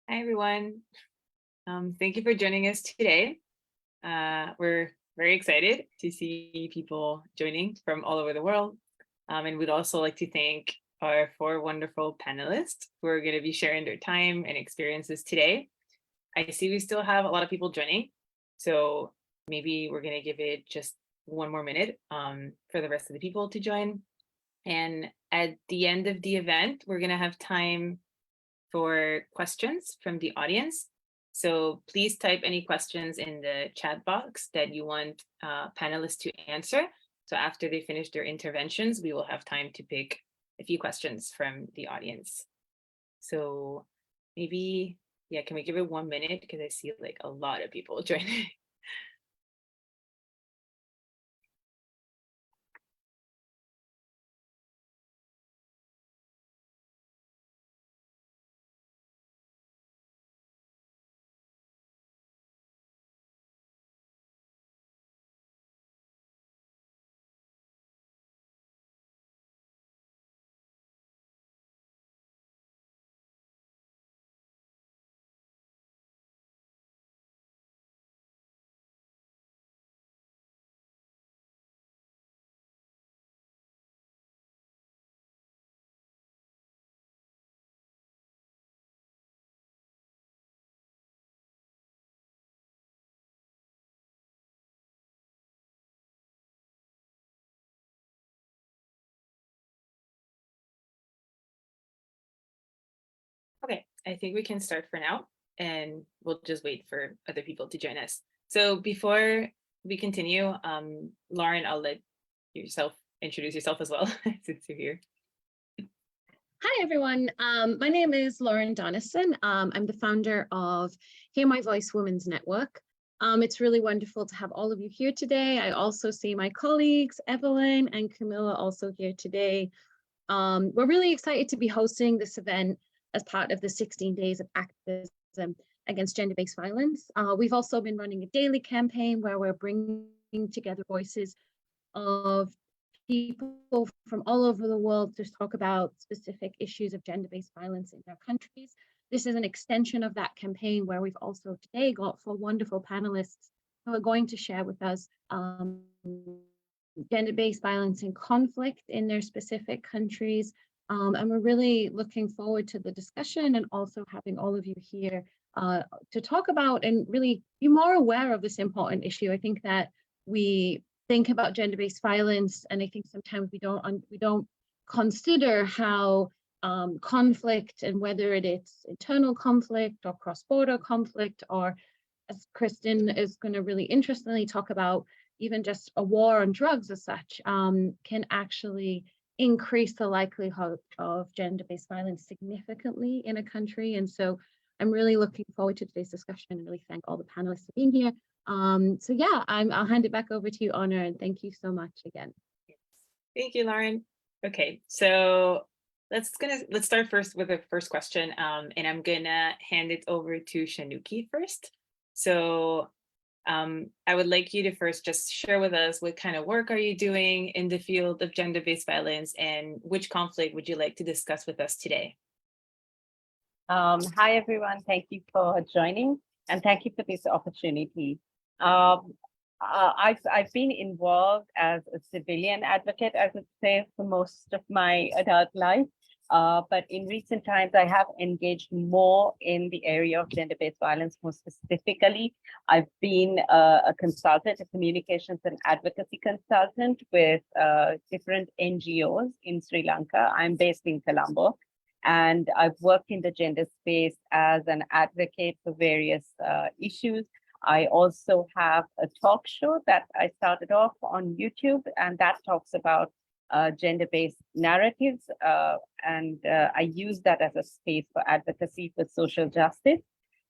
Hi, everyone. Thank you for joining us today. We're very excited to see people joining from all over the world. And we'd also like to thank our 4 wonderful panelists who are going to be sharing their time and experiences today. I see we still have a lot of people joining, so maybe we're going to give it just 1 more minute for the rest of the people to join. And at the end of the event, we're going to have time for questions from the audience. So please type any questions in the chat box that you want panelists to answer. So after they finish their interventions, we will have time to pick a few questions from the audience. So maybe, yeah, can we give it 1 minute? Because I see like a lot of people joining. Okay, I think we can start for now, and we'll just wait for other people to join us. So before we continue, Lauren, I'll let yourself introduce yourself as well, since you're here. Hi, everyone. My name is Lauren Donison. I'm the founder of Hear My Voice Women's Network. It's really wonderful to have all of you here today. I also see my colleagues, Evelyn and Camilla, also here today. We're really excited to be hosting this event as part of the 16 Days of Activism Against Gender-Based Violence. We've also been running a daily campaign where we're bringing together voices of people from all over the world to talk about specific issues of gender-based violence in their countries. This is an extension of that campaign where we've also today got 4 wonderful panelists who are going to share with us gender-based violence and conflict in their specific countries. And we're really looking forward to the discussion and also having all of you here to talk about and really be more aware of this important issue. I think that we think about gender-based violence, and I think sometimes we don't consider how conflict, and whether it's internal conflict or cross-border conflict, or as Kristen is going to really interestingly talk about, even just a war on drugs as such, can actually increase the likelihood of gender-based violence significantly in a country. And so I'm really looking forward to today's discussion and really thank all the panelists for being here. So yeah, I'll hand it back over to you, Honor, and thank you so much again. Thank you, Lauren. Okay, so let's start first with the first question, and I'm gonna hand it over to Shanuki first. So I would like you to first just share with us what kind of work are you doing in the field of gender-based violence, and which conflict would you like to discuss with us today? Hi, everyone. Thank you for joining, and thank you for this opportunity. I've been involved as a civilian advocate, I would say, for most of my adult life. But in recent times, I have engaged more in the area of gender-based violence. More specifically, I've been a consultant, a communications and advocacy consultant with different NGOs in Sri Lanka. I'm based in Colombo, and I've worked in the gender space as an advocate for various issues. I also have a talk show that I started off on YouTube, and that talks about gender-based narratives, and I use that as a space for advocacy for social justice.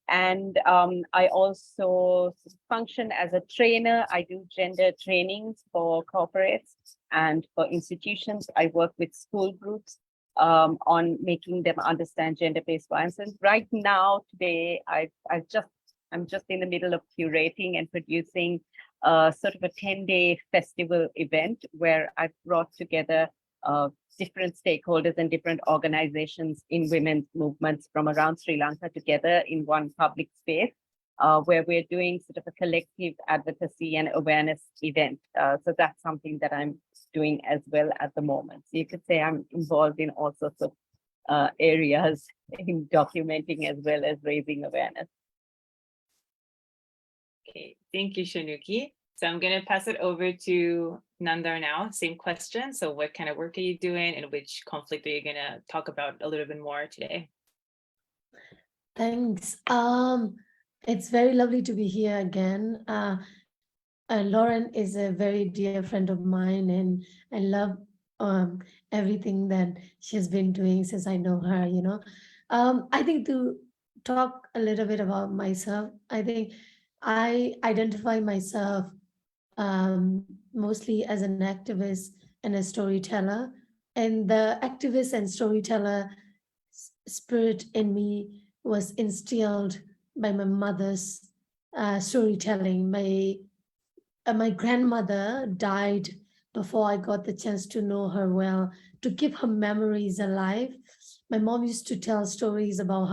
And I also function as a trainer. I do gender trainings for corporates and for institutions. I work with school groups on making them understand gender-based violence. And right now, today, I'm just in the middle of curating and producing sort of a 10-day festival event where I've brought together different stakeholders and different organizations in women's movements from around Sri Lanka together in one public space, where we're doing sort of a collective advocacy and awareness event. So that's something that I'm doing as well at the moment. So you could say I'm involved in all sorts of areas in documenting as well as raising awareness. Okay, thank you, Shanuki. So I'm going to pass it over to Nandar now. Same question. So what kind of work are you doing and which conflict are you going to talk about a little bit more today? Thanks. It's very lovely to be here again. Lauren is a very dear friend of mine, and I love everything that she's been doing since I know her, you know. I think to talk a little bit about myself, I think I identify myself mostly as an activist and a storyteller. And the activist and storyteller spirit in me was instilled by my mother's storytelling. My grandmother died before I got the chance to know her well. To keep her memories alive, my mom used to tell stories about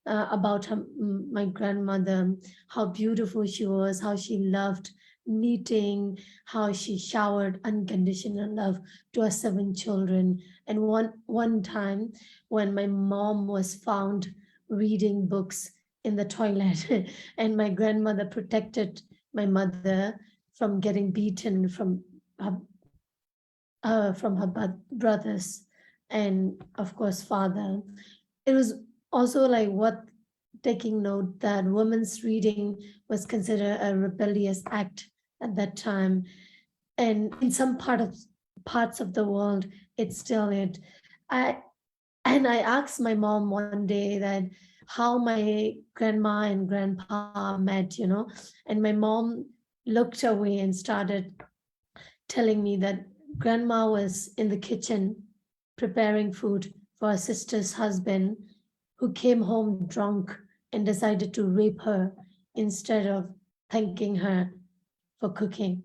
my grandmother, how beautiful she was, how she loved knitting, how she showered unconditional love to her 7 children. And one time when my mom was found reading books in the toilet and my grandmother protected my mother from getting beaten from her brothers and of course father. It was also like taking note that women's reading was considered a rebellious act at that time, and in some parts of the world it's still it. I asked my mom one day that how my grandma and grandpa met, you know, and my mom looked away and started telling me that grandma was in the kitchen preparing food for her sister's husband, who came home drunk and decided to rape her instead of thanking her for cooking.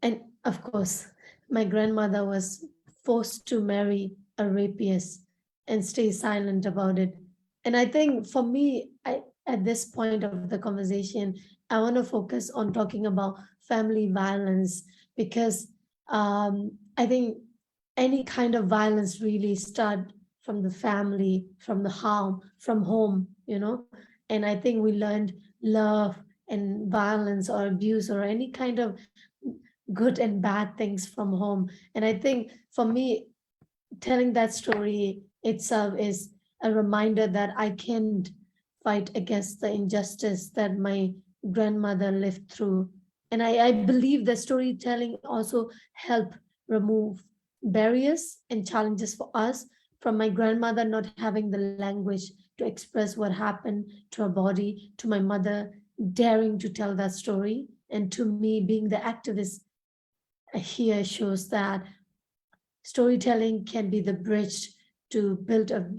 And of course, my grandmother was forced to marry a rapist and stay silent about it. And I think for me, at this point of the conversation, I want to focus on talking about family violence, because I think any kind of violence really start from the family, from home, you know. And I think we learned love and violence or abuse or any kind of good and bad things from home. And I think for me, telling that story itself is a reminder that I can't fight against the injustice that my grandmother lived through. And I believe that storytelling also help remove barriers and challenges for us, from my grandmother not having the language to express what happened to her body, to my mother daring to tell that story, and to me being the activist here shows that storytelling can be the bridge to build a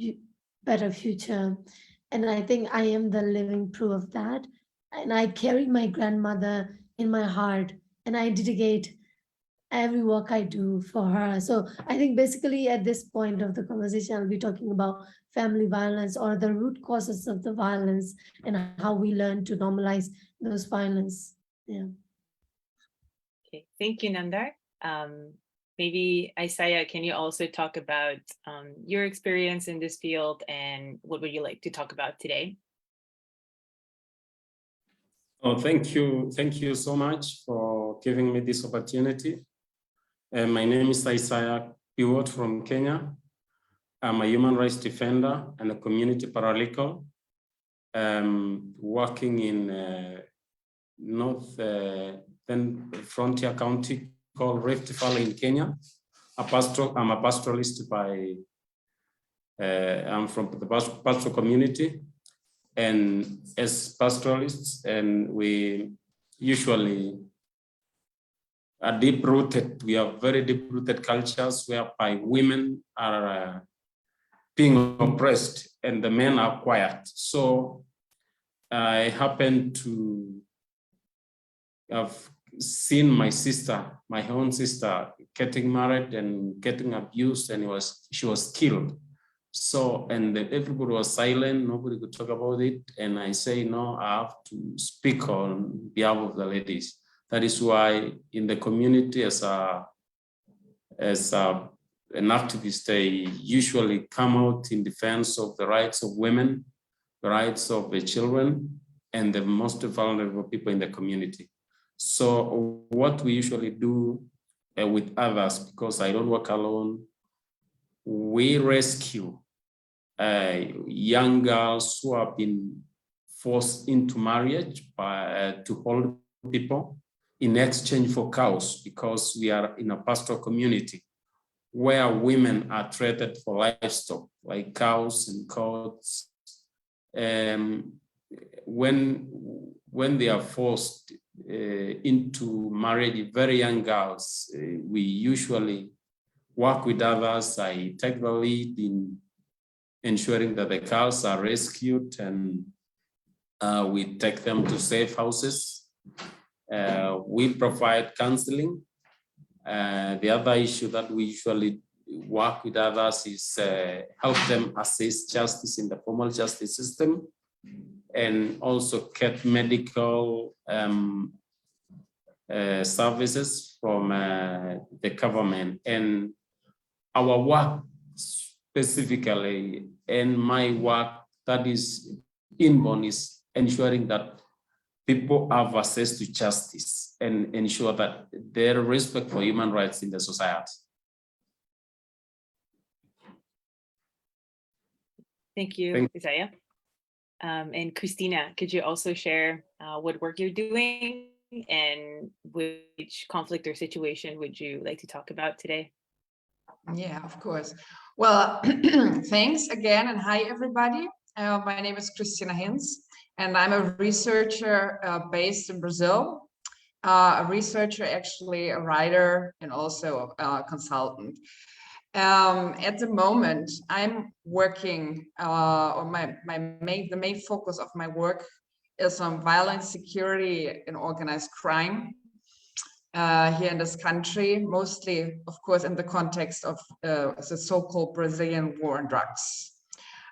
better future. And I think I am the living proof of that. And I carry my grandmother in my heart, and I dedicate every work I do for her. So I think basically at this point of the conversation, I'll be talking about family violence or the root causes of the violence and how we learn to normalize those violence. Yeah. Okay, thank you, Nandar. Maybe Isaiah, can you also talk about your experience in this field and what would you like to talk about today? Oh, thank you. Thank you so much for giving me this opportunity. My name is Isaiah Piwot from Kenya. I'm a human rights defender and a community paralegal, working in North Frontier County called Rift Valley in Kenya. I'm a pastoralist I'm from the pastoral community. And as pastoralists, and we usually are deep-rooted. We have very deep-rooted cultures whereby women are being oppressed and the men are quiet. So I happen to have seen my sister, my own sister, getting married and getting abused, and she was killed. So, and everybody was silent, nobody could talk about it. And I say, no, I have to speak on behalf of the ladies. That is why in the community as an activist, I usually come out in defense of the rights of women, the rights of the children, and the most vulnerable people in the community. So what we usually do with others, because I don't work alone, we rescue young girls who have been forced into marriage to old people in exchange for cows, because we are in a pastoral community where women are traded for livestock like cows and goats. When they are forced into marriage, very young girls, we usually work with others. I take the lead in ensuring that the girls are rescued, and we take them to safe houses. We provide counseling. The other issue that we usually work with others is help them assess justice in the formal justice system, and also get medical services from the government. And our work specifically, and my work that is inborn, is ensuring that people have access to justice and ensure that there is respect for human rights in the society. Thank you, Isaiah. And Christina, could you also share what work you're doing and which conflict or situation would you like to talk about today? Yeah, of course. Well, thanks again, and hi everybody. My name is Christina Hinz, and I'm a researcher based in Brazil. A researcher, actually a writer, and also a consultant. At the moment, I'm working, or the main focus of my work is on violence, security, and organized crime here in this country, mostly, of course, in the context of the so-called Brazilian war on drugs.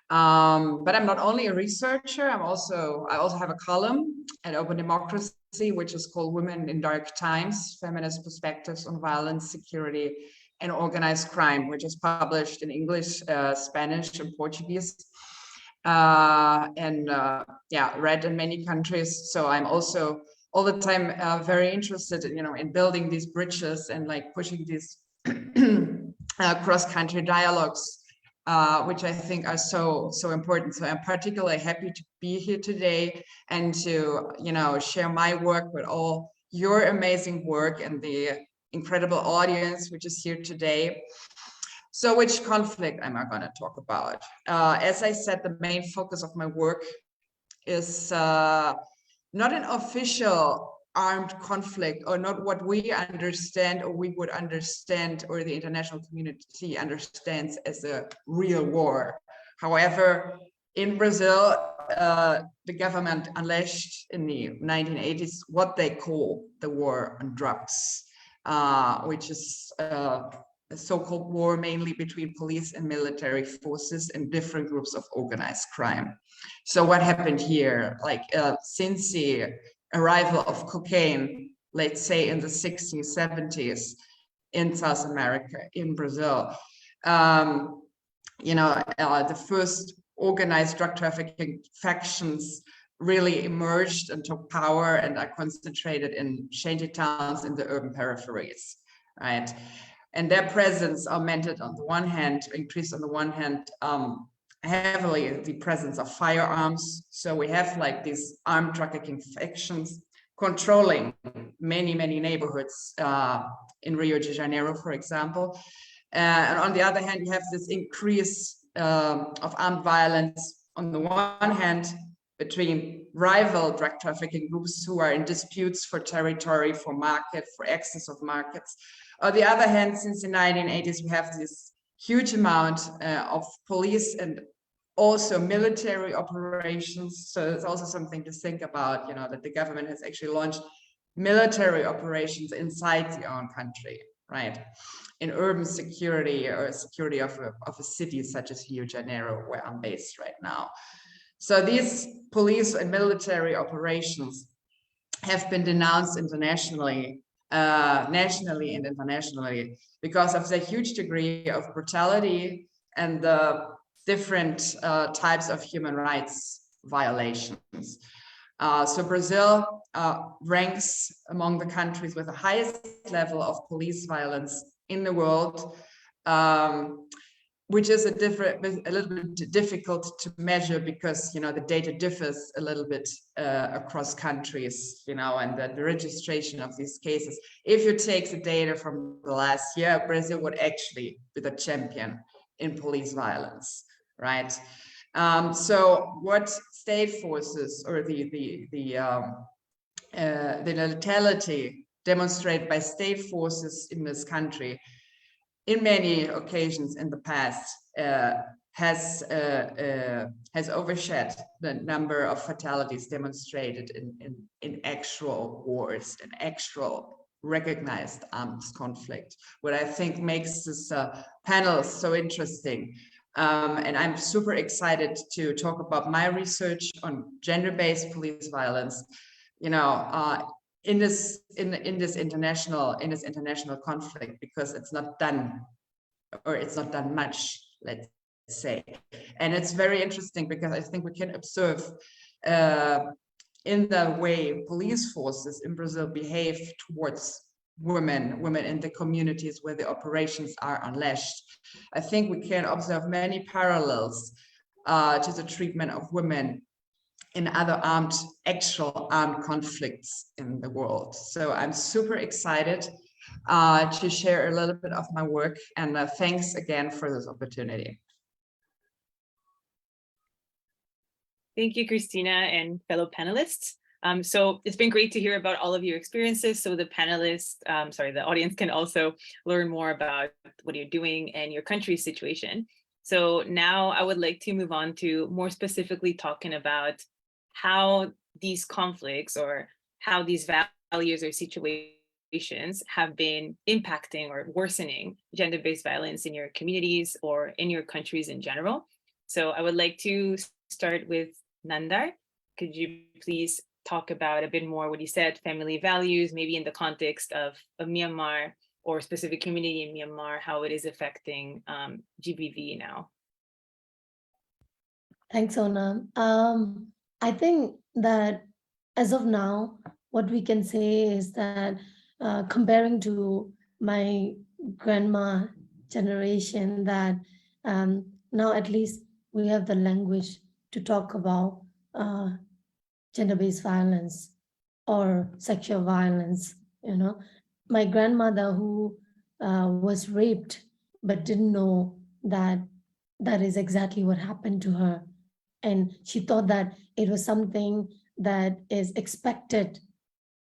But I'm not only a researcher, I also have a column at Open Democracy, which is called Women in Dark Times, Feminist Perspectives on Violence, Security, and Organized Crime, which is published in English, Spanish, and Portuguese, and read in many countries. So I'm also all the time very interested, in building these bridges and like pushing these cross-country dialogues, which I think are so important. So I'm particularly happy to be here today and to share my work with all your amazing work and the incredible audience which is here today. So which conflict am I going to talk about? As I said, the main focus of my work is not an official armed conflict, or not what we understand, or we would understand, or the international community understands as a real war. However, in Brazil, the government unleashed in the 1980s what they call the war on drugs, which is a so-called war mainly between police and military forces and different groups of organized crime. So what happened here, since the arrival of cocaine, let's say in the 60s, 70s in South America, in Brazil, the first organized drug trafficking factions really emerged and took power and are concentrated in shanty towns in the urban peripheries, right? And their presence augmented on the one hand, increased on the one hand, heavily the presence of firearms. So we have like these armed trafficking factions controlling many neighborhoods in Rio de Janeiro, for example. And on the other hand, you have this increase of armed violence on the one hand between rival drug trafficking groups who are in disputes for territory, for market, for access of markets. On the other hand, since the 1980s, we have this huge amount of police and also military operations. So it's also something to think about, that the government has actually launched military operations inside the own country, right? In urban security or security of a city such as Rio de Janeiro, where I'm based right now. So these police and military operations have been denounced internationally, nationally and internationally, because of the huge degree of brutality and the different types of human rights violations. So Brazil ranks among the countries with the highest level of police violence in the world, which is a little bit difficult to measure because, you know, the data differs a little bit across countries, you know, and the registration of these cases. If you take the data from the last year, Brazil would actually be the champion in police violence, right? So what state forces or the lethality demonstrated by state forces in this country in many occasions in the past has overshadowed the number of fatalities demonstrated in actual wars and actual recognized arms conflict, what I think makes this panel so interesting. And I'm super excited to talk about my research on gender-based police violence, you know, in this international conflict, because it's not done, or it's not done much, let's say. And it's very interesting because I think we can observe in the way police forces in Brazil behave towards women in the communities where the operations are unleashed. I think we can observe many parallels to the treatment of women in other actual armed conflicts in the world. So I'm super excited to share a little bit of my work, and thanks again for this opportunity. Thank you, Christina, and fellow panelists. So it's been great to hear about all of your experiences. So the panelists, the audience can also learn more about what you're doing and your country's situation. So now I would like to move on to more specifically talking about how these conflicts or how these values or situations have been impacting or worsening gender-based violence in your communities or in your countries in general. So I would like to start with Nandar. Could you please talk about a bit more what you said, family values, maybe in the context of Myanmar or specific community in Myanmar, how it is affecting GBV now? Thanks, Ona. I think that as of now, what we can say is that comparing to my grandma generation, that now at least we have the language to talk about gender-based violence or sexual violence. You know, my grandmother who was raped but didn't know that that is exactly what happened to her, and she thought that it was something that is expected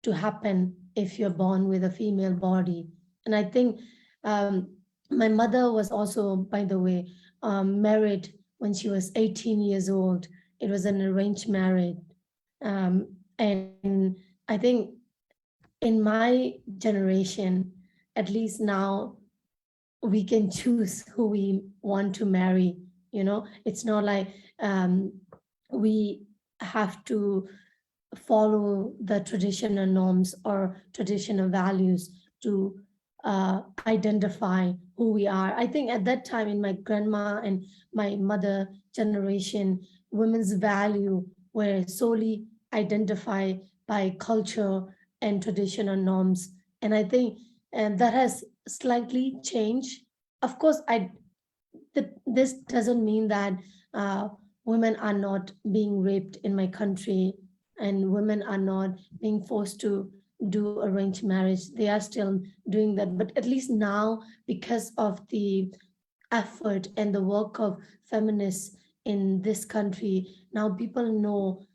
to happen if you're born with a female body. And I think my mother was also, by the way, married when she was 18 years old. It was an arranged marriage. And I think in my generation, at least now, we can choose who we want to marry. You know, it's not like we have to follow the traditional norms or traditional values to identify who we are. I think at that time in my grandma and my mother generation, women's value were solely identified by culture and traditional norms. And I think that has slightly changed. Of course, this doesn't mean that women are not being raped in my country and women are not being forced to do arranged marriage. They are still doing that. But at least now, because of the effort and the work of feminists in this country, now people know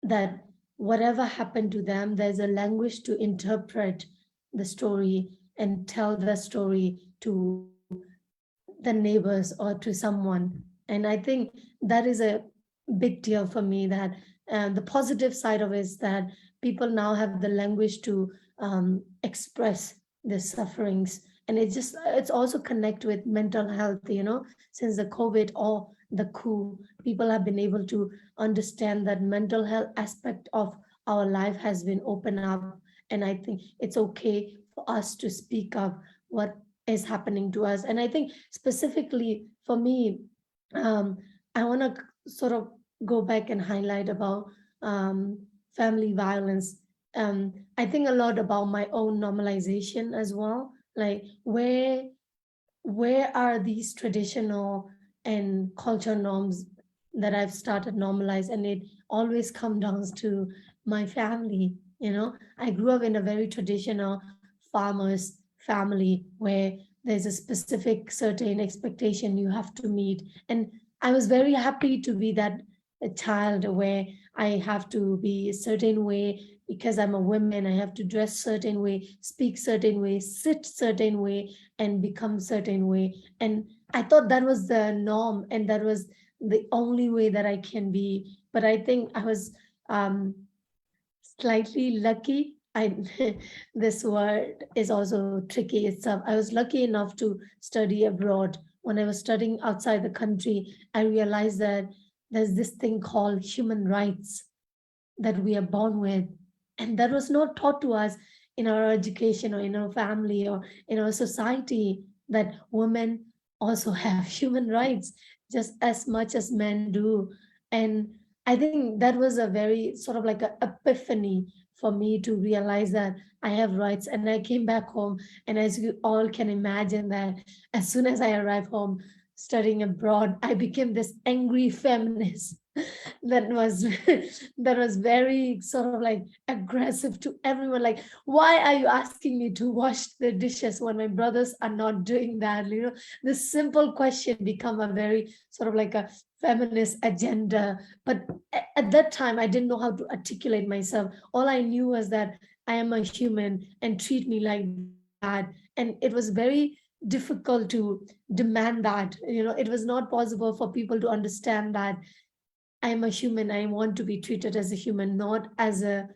that whatever happened to them, there's a language to interpret the story and tell the story to the neighbors or to someone. And I think that is a big deal for me, that the positive side of it is that people now have the language to express the sufferings. And it's also connect with mental health, since the COVID or the coup, people have been able to understand that mental health aspect of our life has been opened up. And I think it's okay for us to speak up what is happening to us. And I think specifically for me, I want to sort of go back and highlight about family violence. I think a lot about my own normalization as well. Like where are these traditional and culture norms that I've started normalize, and it always comes down to my family. I grew up in a very traditional farmers family where there's a specific certain expectation you have to meet, and I was very happy to be that a child where I have to be a certain way because I'm a woman. I have to dress certain way, speak certain way, sit certain way, and become certain way. And I thought that was the norm, and that was the only way that I can be. But I think I was slightly lucky. This word is also tricky itself. I was lucky enough to study abroad. When I was studying outside the country, I realized that there's this thing called human rights that we are born with, and that was not taught to us in our education or in our family or in our society, that women also have human rights just as much as men do. And I think that was a very sort of like an epiphany for me to realize that I have rights. And I came back home, and as you all can imagine, that as soon as I arrived home studying abroad, I became this angry feminist that was that was very sort of like aggressive to everyone. Like, why are you asking me to wash the dishes when my brothers are not doing that? This simple question become a very sort of like a feminist agenda. But at that time, I didn't know how to articulate myself. All I knew was that I am a human and treat me like that. And it was very difficult to demand that. It was not possible for people to understand that I'm a human. I want to be treated as a human, not as a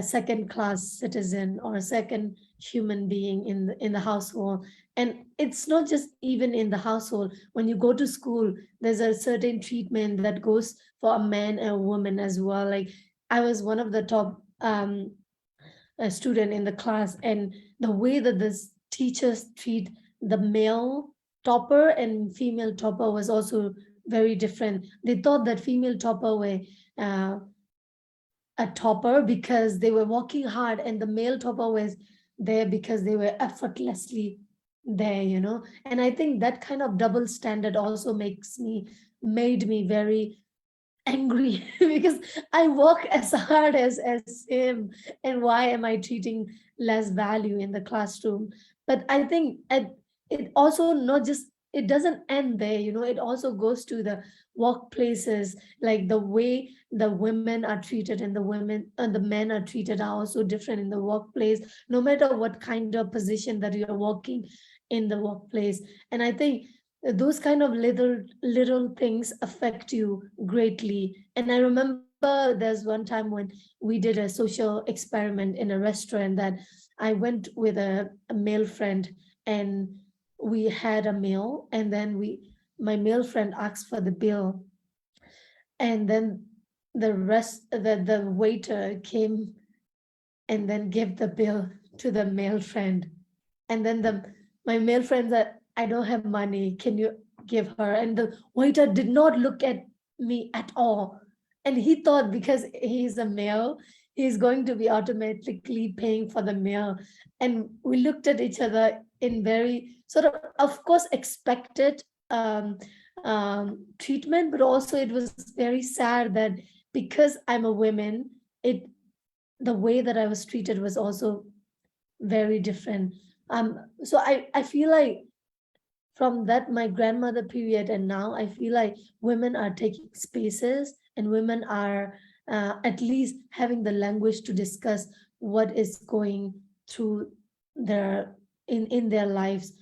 second-class citizen or a second human being in the household. And it's not just even in the household. When you go to school, there's a certain treatment that goes for a man and a woman as well. Like, I was one of the top student in the class, and the way that the teachers treat the male topper and female topper was also very different. They thought that female topper were a topper because they were working hard, and the male topper was there because they were effortlessly there. And I think that kind of double standard also made me very angry because I work as hard as him, and why am I treating less value in the classroom? But I think it also not just, it doesn't end there. It also goes to the workplaces. Like, the way the women are treated and the men are treated are also different in the workplace, no matter what kind of position that you're working in the workplace. And I think those kind of little things affect you greatly. And I remember there's one time when we did a social experiment in a restaurant, that I went with a male friend, and we had a meal, and then my male friend asked for the bill, and then the waiter came and then gave the bill to the male friend. And then my male friend said, I don't have money, can you give her? And the waiter did not look at me at all. And he thought because he's a male, he's going to be automatically paying for the meal. And we looked at each other in very sort of course, expected treatment, but also it was very sad that because I'm a woman, the way that I was treated was also very different. So I feel like from that, my grandmother period, and now I feel like women are taking spaces, and women are at least having the language to discuss what is going through in their lives.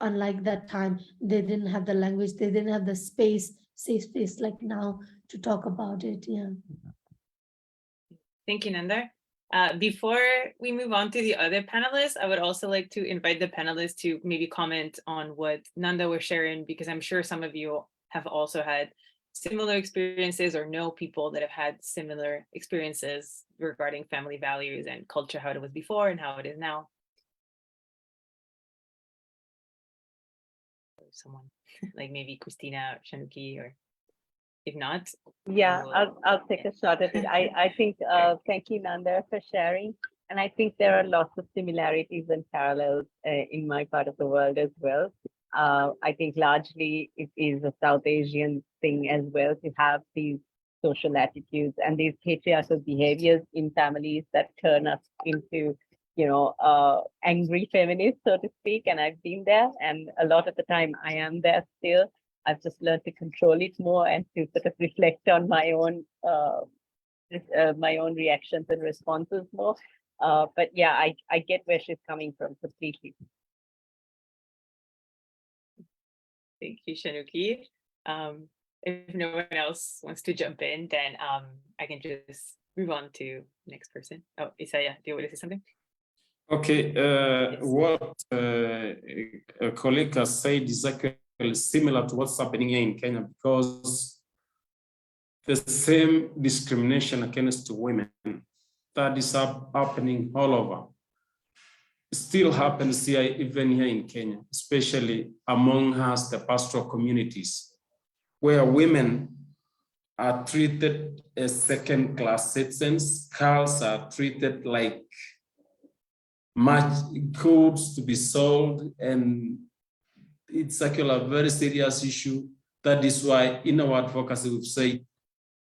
Unlike that time, they didn't have the language, they didn't have the safe space like now to talk about it. Yeah. Thank you, Nanda. Before we move on to the other panelists, I would also like to invite the panelists to maybe comment on what Nanda was sharing, because I'm sure some of you have also had similar experiences or know people that have had similar experiences regarding family values and culture, how it was before and how it is now. Someone like maybe Christina or Shanuki, or if not, Yeah, we'll- I'll take a shot at it. I think, thank you, Nanda, for sharing. And I think there are lots of similarities and parallels in my part of the world as well. I think largely it is a South Asian thing as well to have these social attitudes and these patriarchal behaviors in families that turn us into, angry feminists, so to speak. And I've been there, and a lot of the time I am there still. I've just learned to control it more and to sort of reflect on my own reactions and responses more. But yeah, I get where she's coming from completely. Thank you, Shanuki. If no one else wants to jump in, then I can just move on to next person. Oh, Isaiah, do you want to say something? Okay, what a colleague has said is actually similar to what's happening here in Kenya, because the same discrimination against women that is happening all over still happens here, even here in Kenya, especially among us, the pastoral communities, where women are treated as second-class citizens. Girls are treated like much goods to be sold, and it's actually a very serious issue. That is why in our advocacy we've said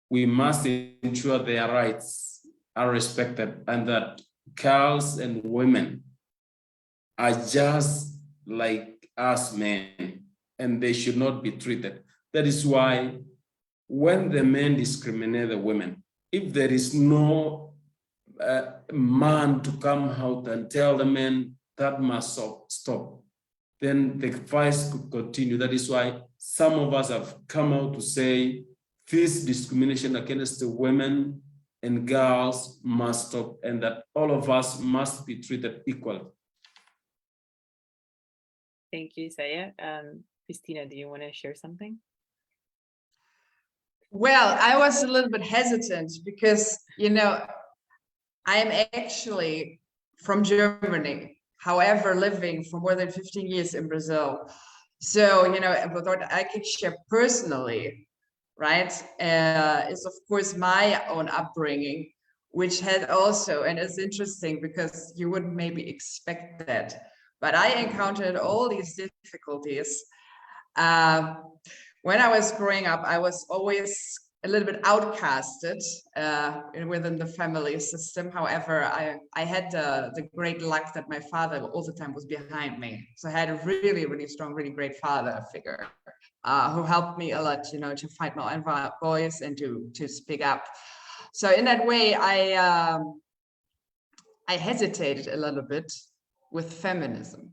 we must ensure their rights are respected, and that girls and women are just like us men, and they should not be treated. That is why when the men discriminate the women, if there is no man to come out and tell the men that must stop, then the fight could continue. That is why some of us have come out to say this discrimination against the women and girls must stop, and that all of us must be treated equally. Thank you, Isaiah. Christina, do you want to share something? Well, I was a little bit hesitant because, I am actually from Germany, however, living for more than 15 years in Brazil. So, what I can share personally, right, is of course my own upbringing, which had also, and it's interesting because you wouldn't maybe expect that, but I encountered all these difficulties. When I was growing up, I was always a little bit outcasted within the family system. However, I had the great luck that my father all the time was behind me. So I had a really, really strong, really great father figure who helped me a lot, to find my own voice and to speak up. So in that way, I hesitated a little bit with feminism,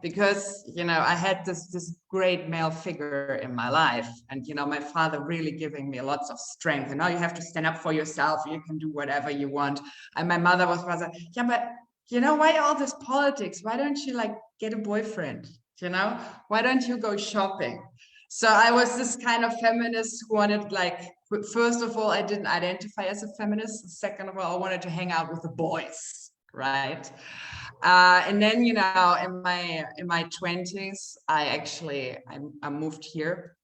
because, I had this great male figure in my life, and, my father really giving me lots of strength. And now you have to stand up for yourself. You can do whatever you want. And my mother was like, yeah, but, why all this politics? Why don't you get a boyfriend? Why don't you go shopping? So I was this kind of feminist who wanted, first of all, I didn't identify as a feminist. Second of all, I wanted to hang out with the boys, right? And then, in my 20s, I moved here.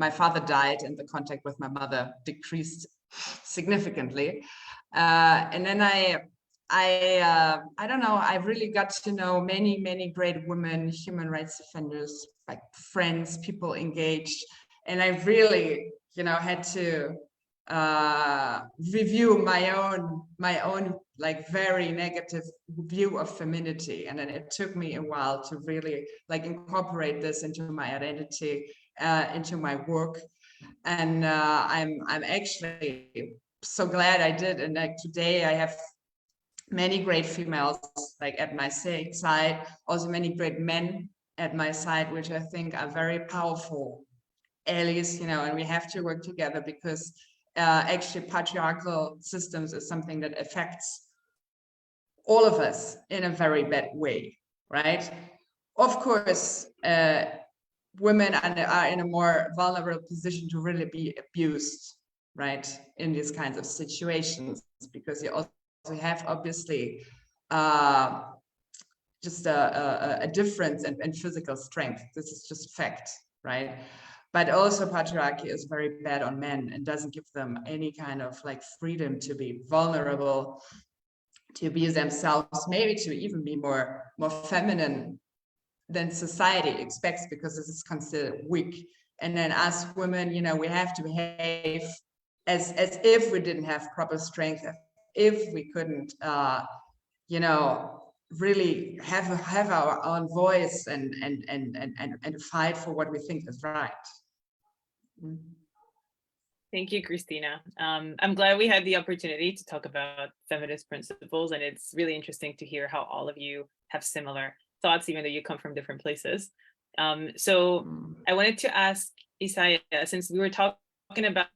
My father died, and the contact with my mother decreased significantly. And then I don't know, I really got to know many, many great women, human rights defenders, friends, people engaged. And I really, had to review my own very negative view of femininity. And then it took me a while to really incorporate this into my identity, into my work. And I'm actually so glad I did. And today I have many great females at my side, also many great men at my side, which I think are very powerful allies, and we have to work together, because actually patriarchal systems is something that affects all of us in a very bad way, right? Of course, women are in a more vulnerable position to really be abused, right, in these kinds of situations, because you also have obviously just a difference in physical strength. This is just fact, right? But also patriarchy is very bad on men and doesn't give them any kind of like freedom to be vulnerable, to be themselves, maybe to even be more feminine than society expects, because this is considered weak. And then us women, you know, we have to behave as if we didn't have proper strength, if we couldn't, you know, really have our own voice and fight for what we think is right. Thank you, Christina. I'm glad we had the opportunity to talk about feminist principles, and it's really interesting to hear how all of you have similar thoughts, even though you come from different places. So I wanted to ask Isaiah, since we were talking about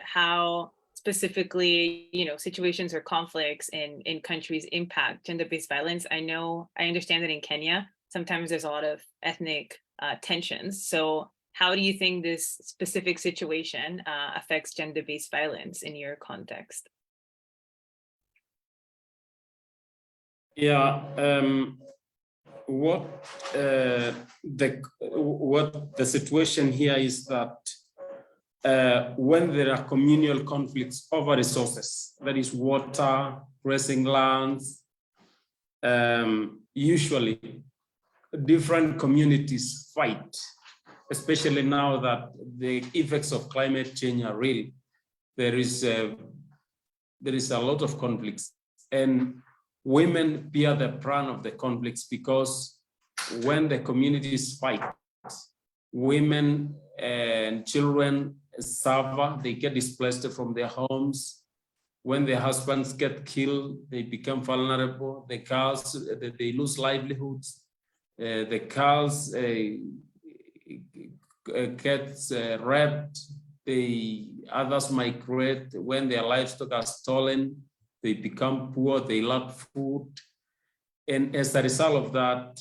how specifically, you know, situations or conflicts in countries impact gender-based violence. I understand that in Kenya, sometimes there's a lot of ethnic tensions. So how do you think this specific situation affects gender-based violence in your context? Yeah, what the situation here is that when there are communal conflicts over resources, that is water, grazing lands, usually different communities fight, especially now that the effects of climate change are real. There is a lot of conflicts, and women bear the brunt of the conflicts, because when the communities fight, women and children suffer, they get displaced from their homes. When their husbands get killed, they become vulnerable. The girls, they lose livelihoods. The girls gets raped. Others migrate. When their livestock are stolen, they become poor, they lack food. And as a result of that,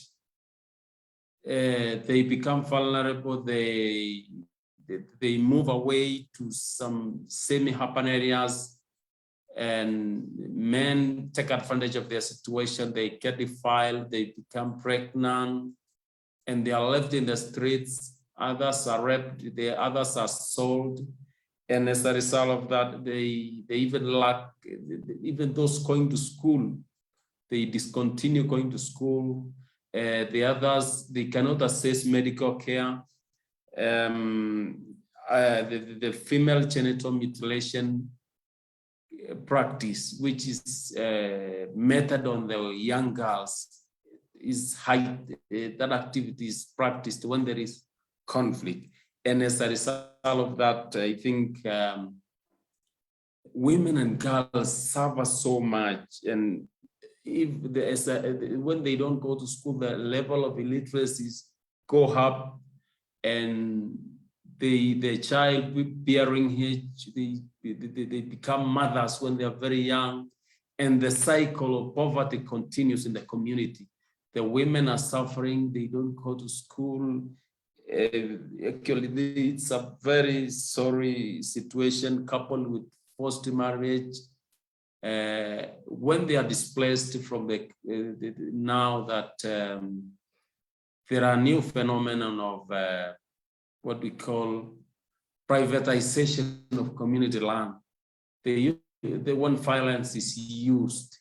they become vulnerable. They move away to some semi-urban areas, and men take advantage of their situation. They get defiled, they become pregnant, and they are left in the streets. Others are raped, the others are sold. And as a result of that, they even lack, even those going to school, they discontinue going to school. The others, they cannot access medical care. The female genital mutilation practice, which is method on the young girls, is high. That activity is practiced when there is conflict. And as a result of that, I think women and girls suffer so much. And if when they don't go to school, the level of illiteracy go up, and the child bearing age, they become mothers when they are very young, and the cycle of poverty continues in the community. The women are suffering, they don't go to school. Actually, it's a very sorry situation, coupled with forced marriage. When they are displaced from now that there are new phenomenon of what we call privatization of community land. When violence is used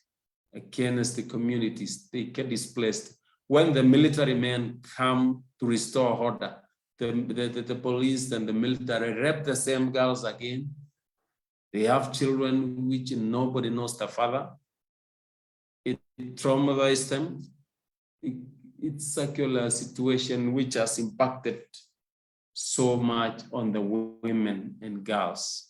against the communities, they get displaced. When the military men come to restore order, the police and the military rape the same girls again. They have children which nobody knows the father. It traumatized them. It's actually a situation which has impacted so much on the women and girls.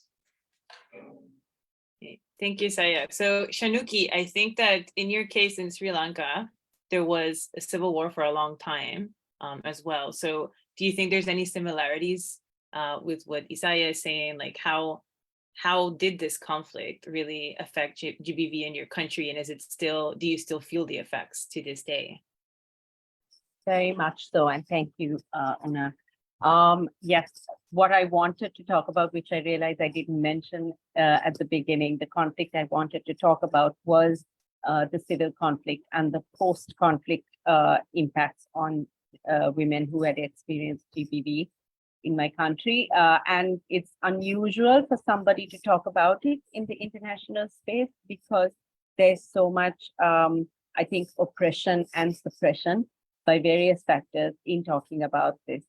Thank you, Saya. So Shanuki, I think that in your case in Sri Lanka, there was a civil war for a long time as well. So do you think there's any similarities with what Isaiah is saying, like how how did this conflict really affect GBV in your country, and do you still feel the effects to this day? Very much so, and thank you, Una. Yes, what I wanted to talk about, which I realized I didn't mention at the beginning, the conflict I wanted to talk about was the civil conflict and the post-conflict impacts on women who had experienced GBV in my country. And it's unusual for somebody to talk about it in the international space because there's so much, I think, oppression and suppression by various factors in talking about this.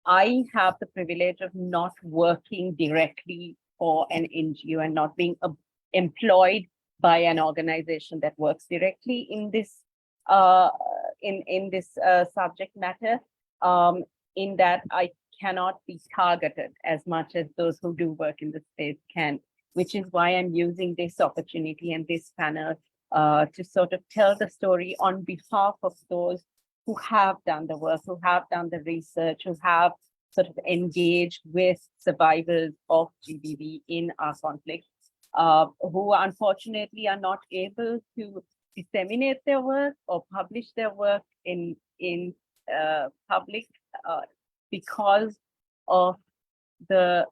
I have the privilege of not working directly for an NGO and not being employed by an organization that works directly in this subject matter. In that I cannot be targeted as much as those who do work in the space can, which is why I'm using this opportunity and this panel to sort of tell the story on behalf of those who have done the work, who have done the research, who have sort of engaged with survivors of GBV in our conflict, who unfortunately are not able to disseminate their work or publish their work in public because of the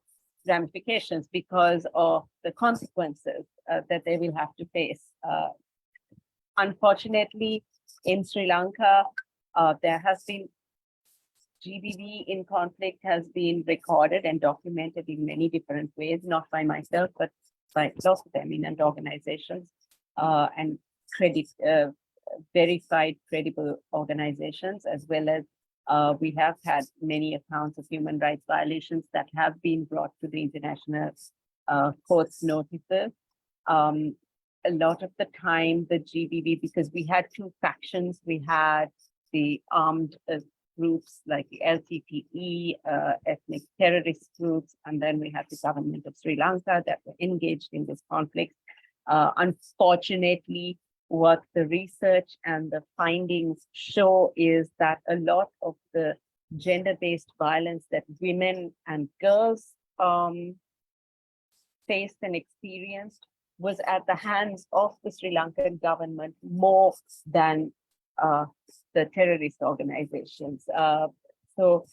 ramifications, because of the consequences that they will have to face. Unfortunately, in Sri Lanka, there has been GBV in conflict has been recorded and documented in many different ways, not by myself, but by lots of eminent organizations and verified, credible organizations, as well as we have had many accounts of human rights violations that have been brought to the international court's notices. A lot of the time, the GBV, because we had two factions, we had the armed groups like the LTTE, ethnic terrorist groups, and then we had the government of Sri Lanka that were engaged in this conflict. Unfortunately, what the research and the findings show is that a lot of the gender-based violence that women and girls faced and experienced was at the hands of the Sri Lankan government more than the terrorist organizations. So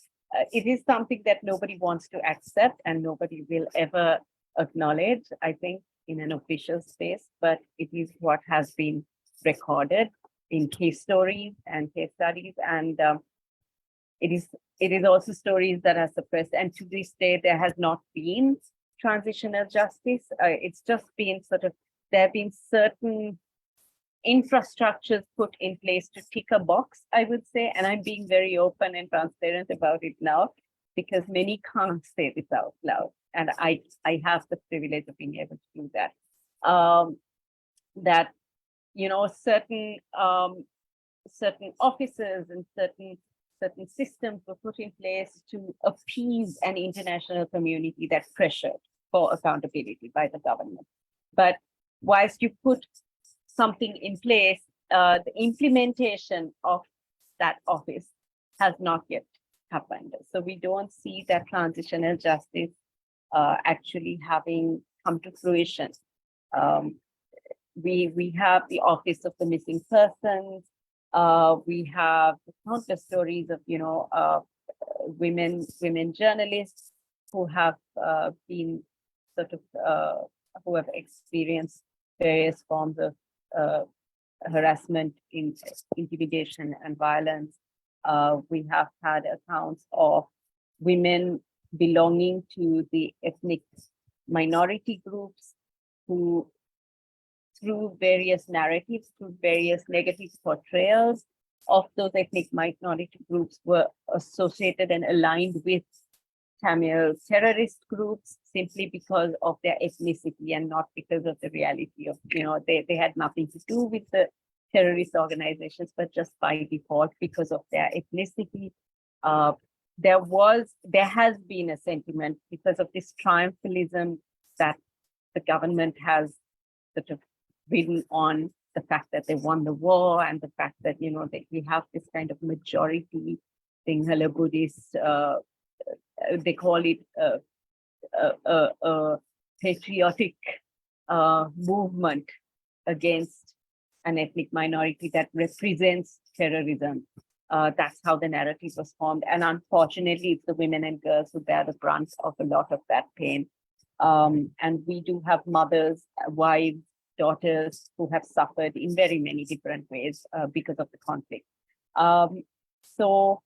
it is something that nobody wants to accept and nobody will ever acknowledge, I think, in an official space, but it is what has been recorded in case stories and case studies. And it is also stories that are suppressed. And to this day, there has not been transitional justice. It's just been there have been certain infrastructures put in place to tick a box, I would say, and I'm being very open and transparent about it now because many can't say this out loud, and I have the privilege of being able to do that. That certain offices and certain systems were put in place to appease an international community that pressured for accountability by the government. But whilst you put something in place, the implementation of that office has not yet happened. So we don't see that transitional justice actually having come to fruition. We have the Office of the Missing Persons. We have countless stories of women journalists who have been who have experienced various forms of harassment, intimidation, and violence. We have had accounts of women belonging to the ethnic minority groups who, through various narratives, through various negative portrayals of those ethnic minority groups, were associated and aligned with Tamil terrorist groups simply because of their ethnicity and not because of the reality of, they had nothing to do with the terrorist organizations, but just by default because of their ethnicity. There has been a sentiment because of this triumphalism that the government has sort of ridden on, the fact that they won the war and the fact that, we have this kind of majority Sinhala Buddhist, they call it patriotic movement against an ethnic minority that represents terrorism. That's how the narrative was formed. And unfortunately, it's the women and girls who bear the brunt of a lot of that pain. And we do have mothers, wives, daughters who have suffered in very many different ways because of the conflict. So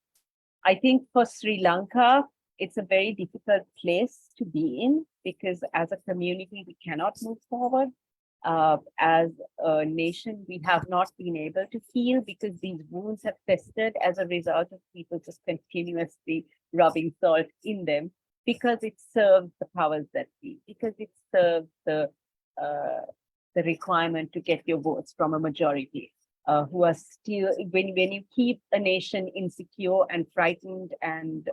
I think for Sri Lanka, it's a very difficult place to be in because as a community, we cannot move forward. As a nation, we have not been able to heal because these wounds have festered as a result of people just continuously rubbing salt in them because it serves the powers that be, because it serves the requirement to get your votes from a majority who are still, when you keep a nation insecure and frightened and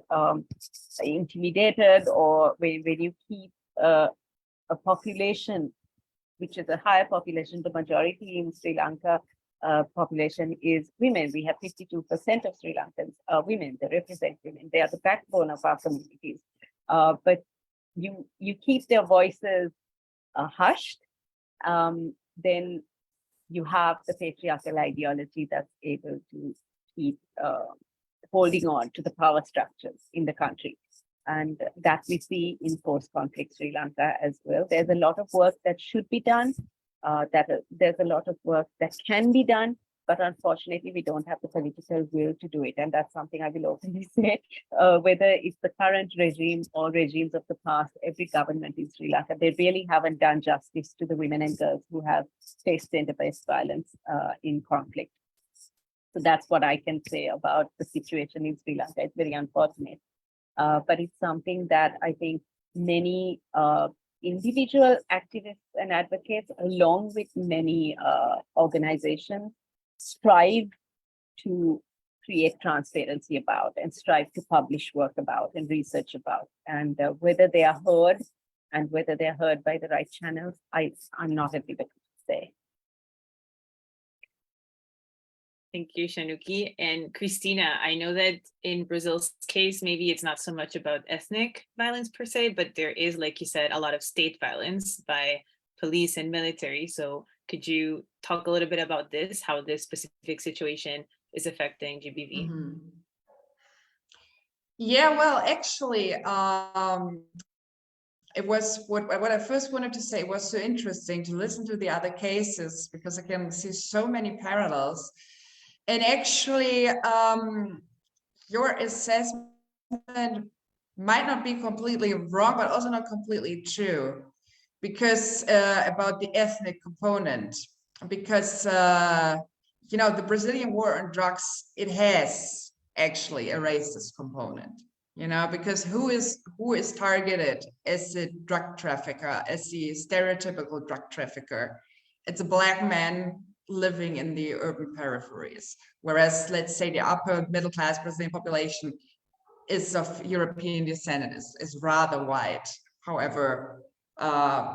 intimidated, or when you keep a population which is a higher population, the majority in Sri Lanka population is women. We have 52% of Sri Lankans are women. They represent women. They are the backbone of our communities. But you keep their voices hushed, then you have the patriarchal ideology that's able to keep holding on to the power structures in the country. And that we see in post-conflict Sri Lanka as well. There's a lot of work that should be done, there's a lot of work that can be done, but unfortunately we don't have the political will to do it. And that's something I will openly say, whether it's the current regime or regimes of the past, every government in Sri Lanka, they really haven't done justice to the women and girls who have faced gender-based violence in conflict. So that's what I can say about the situation in Sri Lanka. It's very unfortunate. But it's something that I think many individual activists and advocates, along with many organizations, strive to create transparency about and strive to publish work about and research about. And whether they are heard and whether they're heard by the right channels, I'm not at liberty to say. Thank you, Shanuki. And Christina, I know that in Brazil's case, maybe it's not so much about ethnic violence per se, but there is, like you said, a lot of state violence by police and military. So could you talk a little bit about this, how this specific situation is affecting GBV? Mm-hmm. Yeah, well, actually, it was what I first wanted to say. It was so interesting to listen to the other cases because I can see so many parallels. And actually, your assessment might not be completely wrong, but also not completely true, because about the ethnic component, because you know, the Brazilian war on drugs, it has actually a racist component, you know, because who is targeted as the drug trafficker, as the stereotypical drug trafficker? It's a Black man living in the urban peripheries, whereas let's say the upper middle class Brazilian population is of European descent, is rather white, however,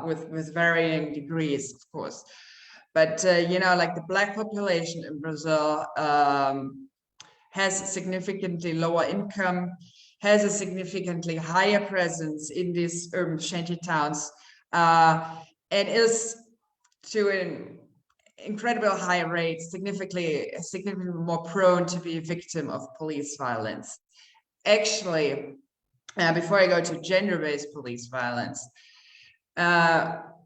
with varying degrees, of course. But you know, like the Black population in Brazil has significantly lower income, has a significantly higher presence in these urban shanty towns, and is to an incredible high rate, significantly more prone to be a victim of police violence. Actually, before I go to gender-based police violence,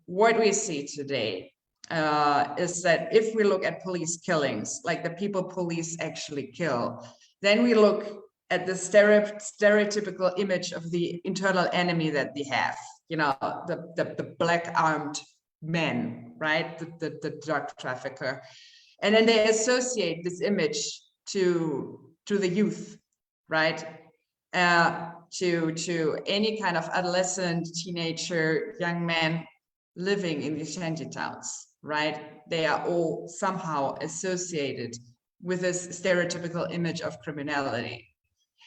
what we see today is that if we look at police killings, like the people police actually kill, then we look at the stereotypical image of the internal enemy that they have, you know, the Black armed men, right? The drug trafficker. And then they associate this image to the youth, right? To any kind of adolescent, teenager, young man living in these shanty towns, right? They are all somehow associated with this stereotypical image of criminality.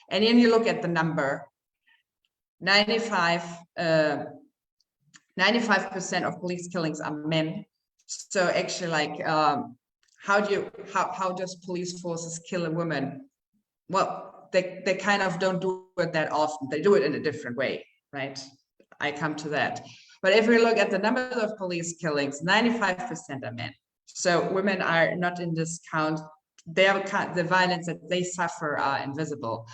And then you look at the number, 95% of police killings are men. So actually, like, how does police forces kill a woman? Well, they kind of don't do it that often. They do it in a different way, right? I come to that. But if we look at the number of police killings, 95% are men. So women are not in this count. The violence that they suffer are invisible.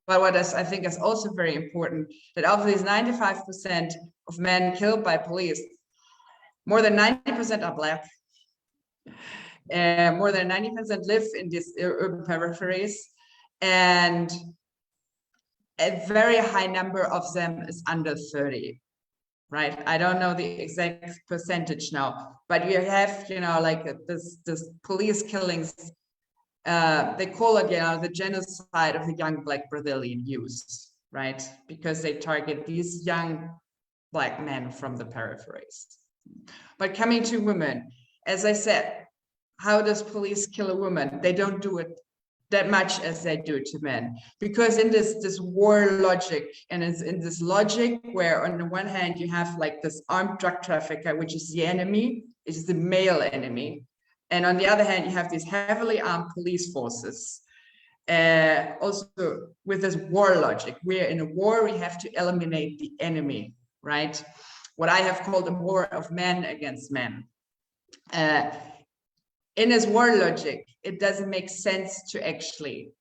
But what I think is also very important, that of these 95% of men killed by police, more than 90% are Black. More than 90% live in these urban peripheries, and a very high number of them is under 30. Right, I don't know the exact percentage now, but you have, like this police killings. They call it, the genocide of the young Black Brazilian youth, right? Because they target these young Black men from the peripheries. But coming to women, as I said, how does police kill a woman? They don't do it that much as they do to men, because in this war logic, and it's in this logic where on the one hand you have like this armed drug trafficker, which is the enemy, is the male enemy, and on the other hand you have these heavily armed police forces. Also with this war logic, where in a war we have to eliminate the enemy, right? What I have called a war of men against men. In this war logic, it doesn't make sense to actually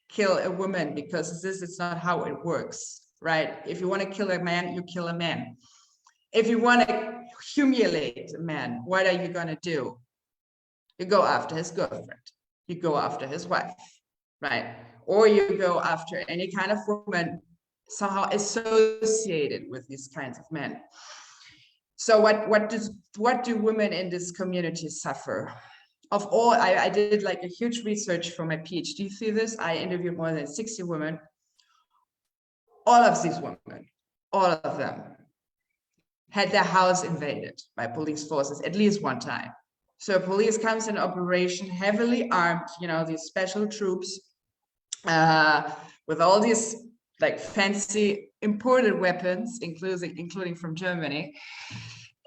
kill a woman, because this is not how it works, right? If you want to kill a man, you kill a man. If you want to humiliate a man, what are you going to do? You go after his girlfriend, you go after his wife, right? Or you go after any kind of woman somehow associated with these kinds of men. So what do women in this community suffer? Of all, I did like a huge research for my PhD thesis. I interviewed more than 60 women. All of these women, all of them, had their house invaded by police forces at least one time. So police comes in operation, heavily armed, these special troops with all these like fancy imported weapons, including from Germany.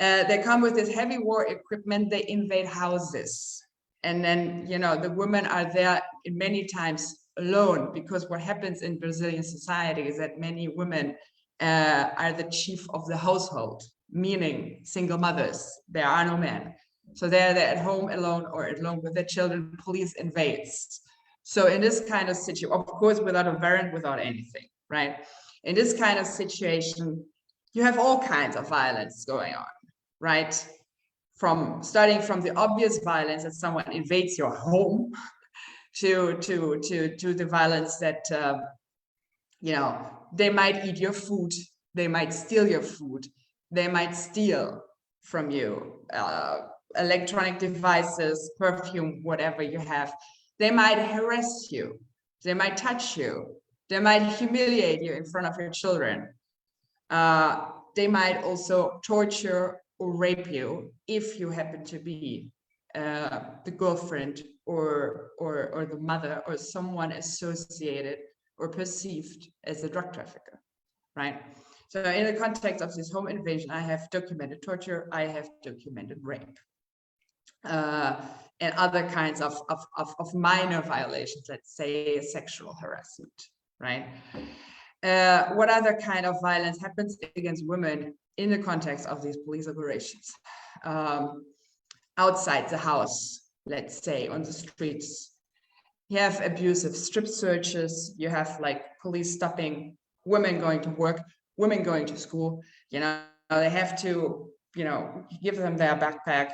They come with this heavy war equipment, they invade houses. And then, the women are there many times alone, because what happens in Brazilian society is that many women are the chief of the household, meaning single mothers. There are no men. So they're at home alone or alone with their children. Police invades. So in this kind of situation, of course, without a warrant, without anything, right? In this kind of situation, you have all kinds of violence going on, right? Starting from the obvious violence that someone invades your home to the violence that, they might eat your food, they might steal your food, they might steal from you, electronic devices, perfume, whatever you have. They might harass you, they might touch you, they might humiliate you in front of your children. They might also torture or rape you if you happen to be the girlfriend or the mother or someone associated or perceived as a drug trafficker, right? So in the context of this home invasion, I have documented torture, I have documented rape, and other kinds of minor violations, let's say sexual harassment, right? What other kind of violence happens against women in the context of these police operations? Outside the house, let's say on the streets, you have abusive strip searches, you have like police stopping women going to work, women going to school, they have to, give them their backpack.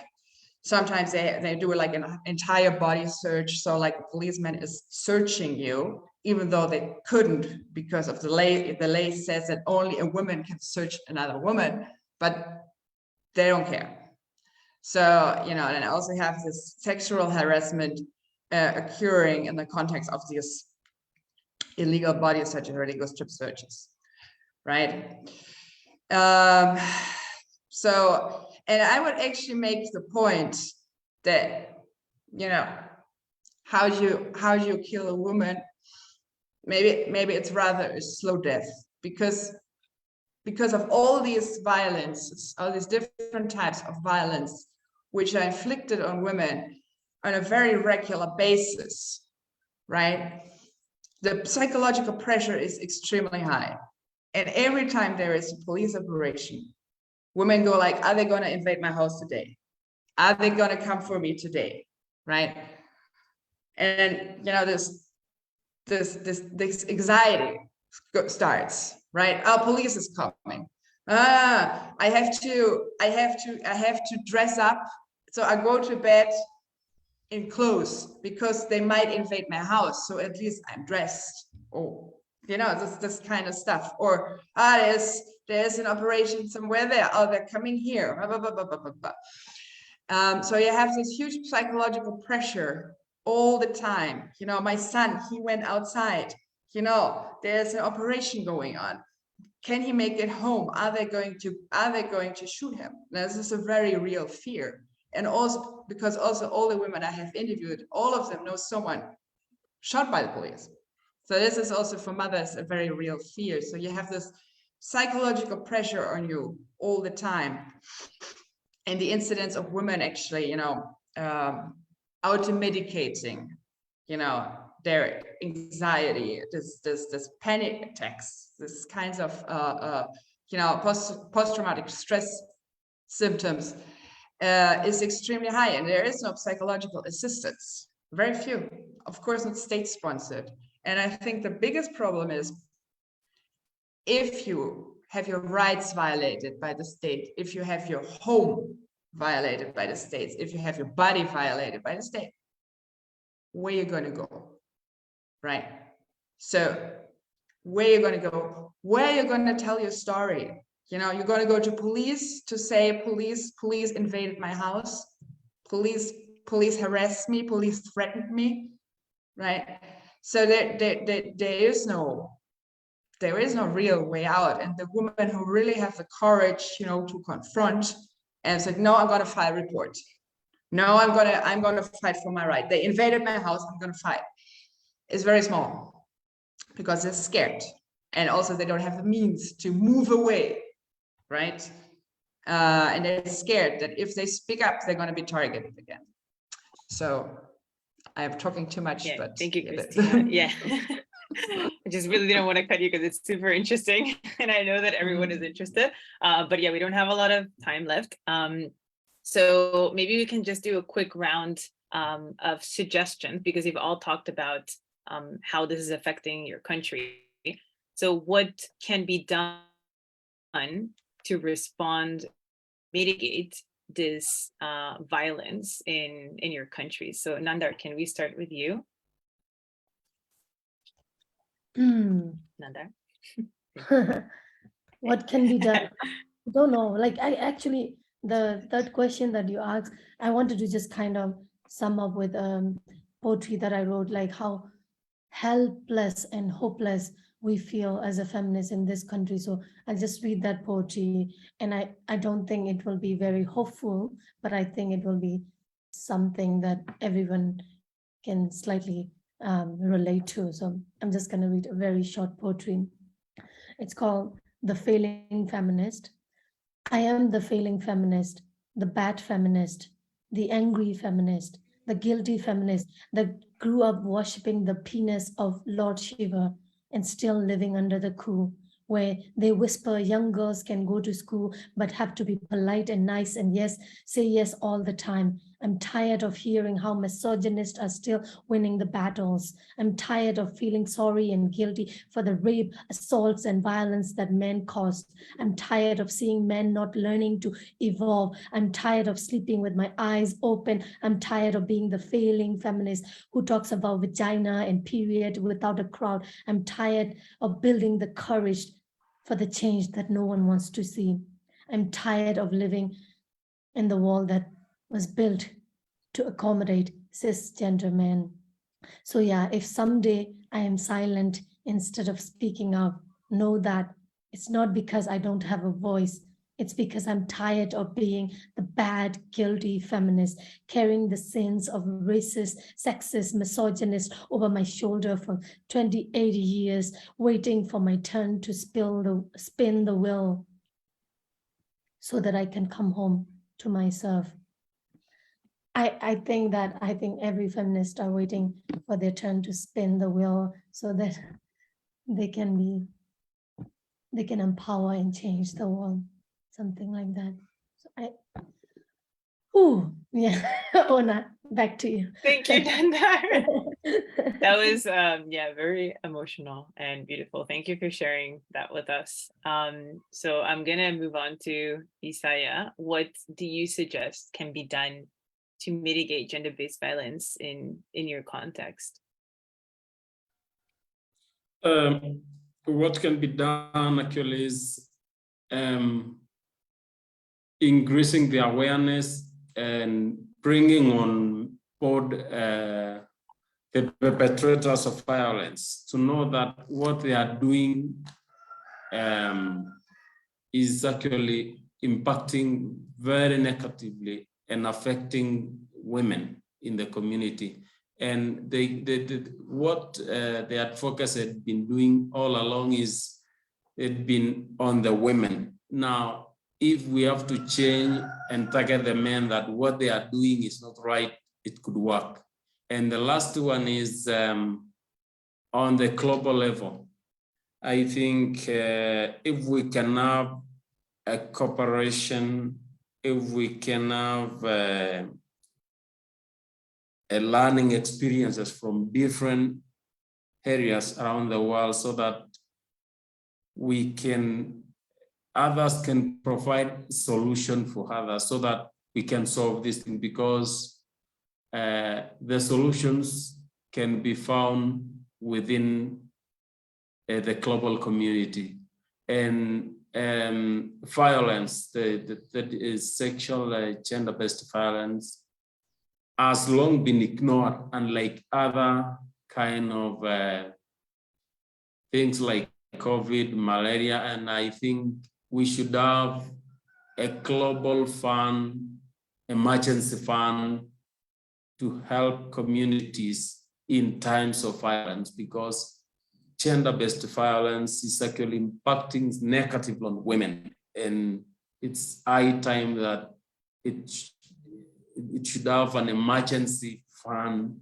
Sometimes they do like an entire body search. So like a policeman is searching you, even though they couldn't because of the law. The law says that only a woman can search another woman, but they don't care. So, and I also have this sexual harassment occurring in the context of these illegal body searches or illegal strip searches, right? So, and I would actually make the point that, how do you kill a woman? Maybe it's rather a slow death, because of all these violences, all these different types of violence which are inflicted on women on a very regular basis, right? The psychological pressure is extremely high. And every time there is a police operation, women go like, are they going to invade my house today? Are they going to come for me today? Right? And you know, this anxiety starts, right? Oh, police is coming. I have to dress up. So I go to bed in clothes because they might invade my house. So at least I'm dressed. Oh, you know, this kind of stuff. Or there's an operation somewhere there. Oh, they're coming here. Blah, blah, blah, blah, blah, blah. So you have this huge psychological pressure all the time. You know, my son, he went outside. You know, there's an operation going on. Can he make it home? Are they going to shoot him? Now, this is a very real fear. And also because also all the women I have interviewed, all of them know someone shot by the police. So this is also for mothers a very real fear. So you have this psychological pressure on you all the time. And the incidence of women actually, you know, auto-medicating, you know, their anxiety, this panic attacks, this kinds of you know, post-traumatic stress symptoms is extremely high, and there is no psychological assistance. Very few, of course, not state-sponsored. And I think the biggest problem is if you have your rights violated by the state, if you have your home violated by the states, if you have your body violated by the state, where you're going to go, right? So where you're going to go, where you're going to tell your story. You know, you're going to go to police to say, police invaded my house, police harassed me, police threatened me, right? So there is no real way out. And the women who really have the courage, you know, to confront and say, no, I'm going to file a report. No, I'm going to fight for my right. They invaded my house, I'm going to fight. It's very small because they're scared. And also they don't have the means to move away, right? And they're scared that if they speak up, they're going to be targeted again. So I'm talking too much, Yeah, but thank you, Christina. Yeah. I just really didn't want to cut you because it's super interesting. And I know that everyone is interested. But yeah, we don't have a lot of time left. So maybe we can just do a quick round of suggestions, because you've all talked about how this is affecting your country. So what can be done to respond, mitigate this violence in your country? So Nandar, can we start with you? Nandar? What can be done? I don't know. Like, I actually, the third question that you asked, I wanted to just kind of sum up with poetry that I wrote, like how helpless and hopeless we feel as a feminist in this country. So I'll just read that poetry, and I don't think it will be very hopeful, but I think it will be something that everyone can slightly relate to. So I'm just going to read a very short poetry. It's called The Failing Feminist. I am the failing feminist, the bad feminist, the angry feminist, the guilty feminist that grew up worshipping the penis of Lord Shiva and still living under the coup, where they whisper young girls can go to school but have to be polite and nice and yes, say yes all the time. I'm tired of hearing how misogynists are still winning the battles. I'm tired of feeling sorry and guilty for the rape, assaults, and violence that men caused. I'm tired of seeing men not learning to evolve. I'm tired of sleeping with my eyes open. I'm tired of being the failing feminist who talks about vagina and period without a crowd. I'm tired of building the courage for the change that no one wants to see. I'm tired of living in the world that was built to accommodate cisgender men. So yeah, if someday I am silent instead of speaking out, know that it's not because I don't have a voice. It's because I'm tired of being the bad, guilty feminist, carrying the sins of racist, sexist, misogynist over my shoulder for 20, 80 years, waiting for my turn to spin the wheel so that I can come home to myself. I think every feminist are waiting for their turn to spin the wheel so that they can empower and change the world. something like that. So yeah, Ona, back to you. Thank you, Dandar. That was yeah, very emotional and beautiful. Thank you for sharing that with us. So I'm gonna move on to Isaiah. What do you suggest can be done to mitigate gender-based violence in your context? What can be done actually is increasing the awareness and bringing on board the perpetrators of violence to know that what they are doing is actually impacting very negatively and affecting women in the community. And what the advocacy had been doing all along is it been on the women. Now, if we have to change and target the men that what they are doing is not right, it could work. And the last one is on the global level. I think if we can have a cooperation, if we can have a learning experiences from different areas around the world so that others can provide solution for others so that we can solve this thing, because the solutions can be found within the global community. And violence, that is sexual gender-based violence, has long been ignored, unlike other kind of things like COVID, malaria, and I think we should have a global fund, emergency fund, to help communities in times of violence, because gender-based violence is actually impacting negatively on women, and it's high time that it should have an emergency fund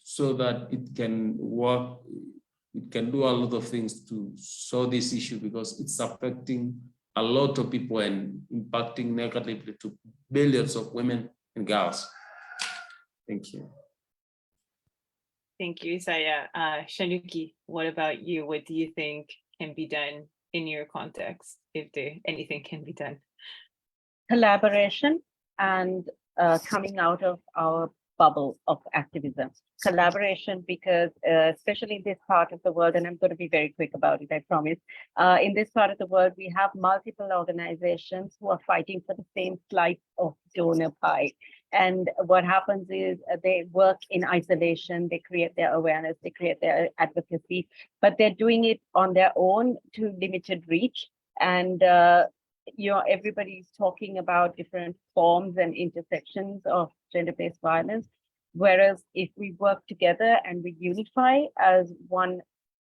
so that it can work. It can do a lot of things to solve this issue, because it's affecting a lot of people and impacting negatively to billions of women and girls. Thank you. Thank you, Isaiah. Shanuki, what about you? What do you think can be done in your context, if anything can be done? Collaboration and coming out of our bubble of activism. Collaboration, because especially in this part of the world, and I'm going to be very quick about it, I promise. In this part of the world, we have multiple organizations who are fighting for the same slice of donor pie. And what happens is they work in isolation, they create their awareness, they create their advocacy, but they're doing it on their own to limited reach. And everybody's talking about different forms and intersections of gender-based violence. Whereas if we work together and we unify as one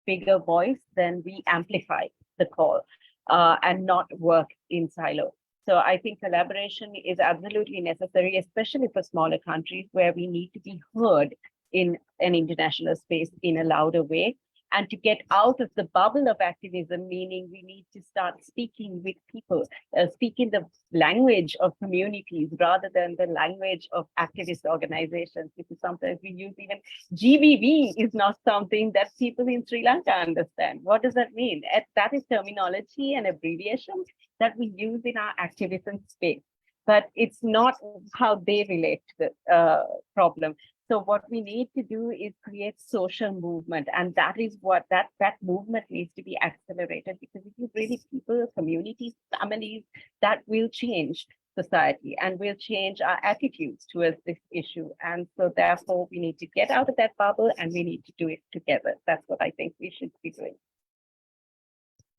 bigger voice, then we amplify the call and not work in silos. So I think collaboration is absolutely necessary, especially for smaller countries where we need to be heard in an international space in a louder way. And to get out of the bubble of activism, meaning we need to start speaking with people, speaking the language of communities rather than the language of activist organizations, because sometimes we use even GBV is not something that people in Sri Lanka understand. What does that mean? That is terminology and abbreviation that we use in our activism space, but it's not how they relate to the problem. So what we need to do is create social movement, and that is what that movement needs to be accelerated, because if you really people, communities, families, that will change society and will change our attitudes towards this issue. And so therefore we need to get out of that bubble and we need to do it together. That's what I think we should be doing.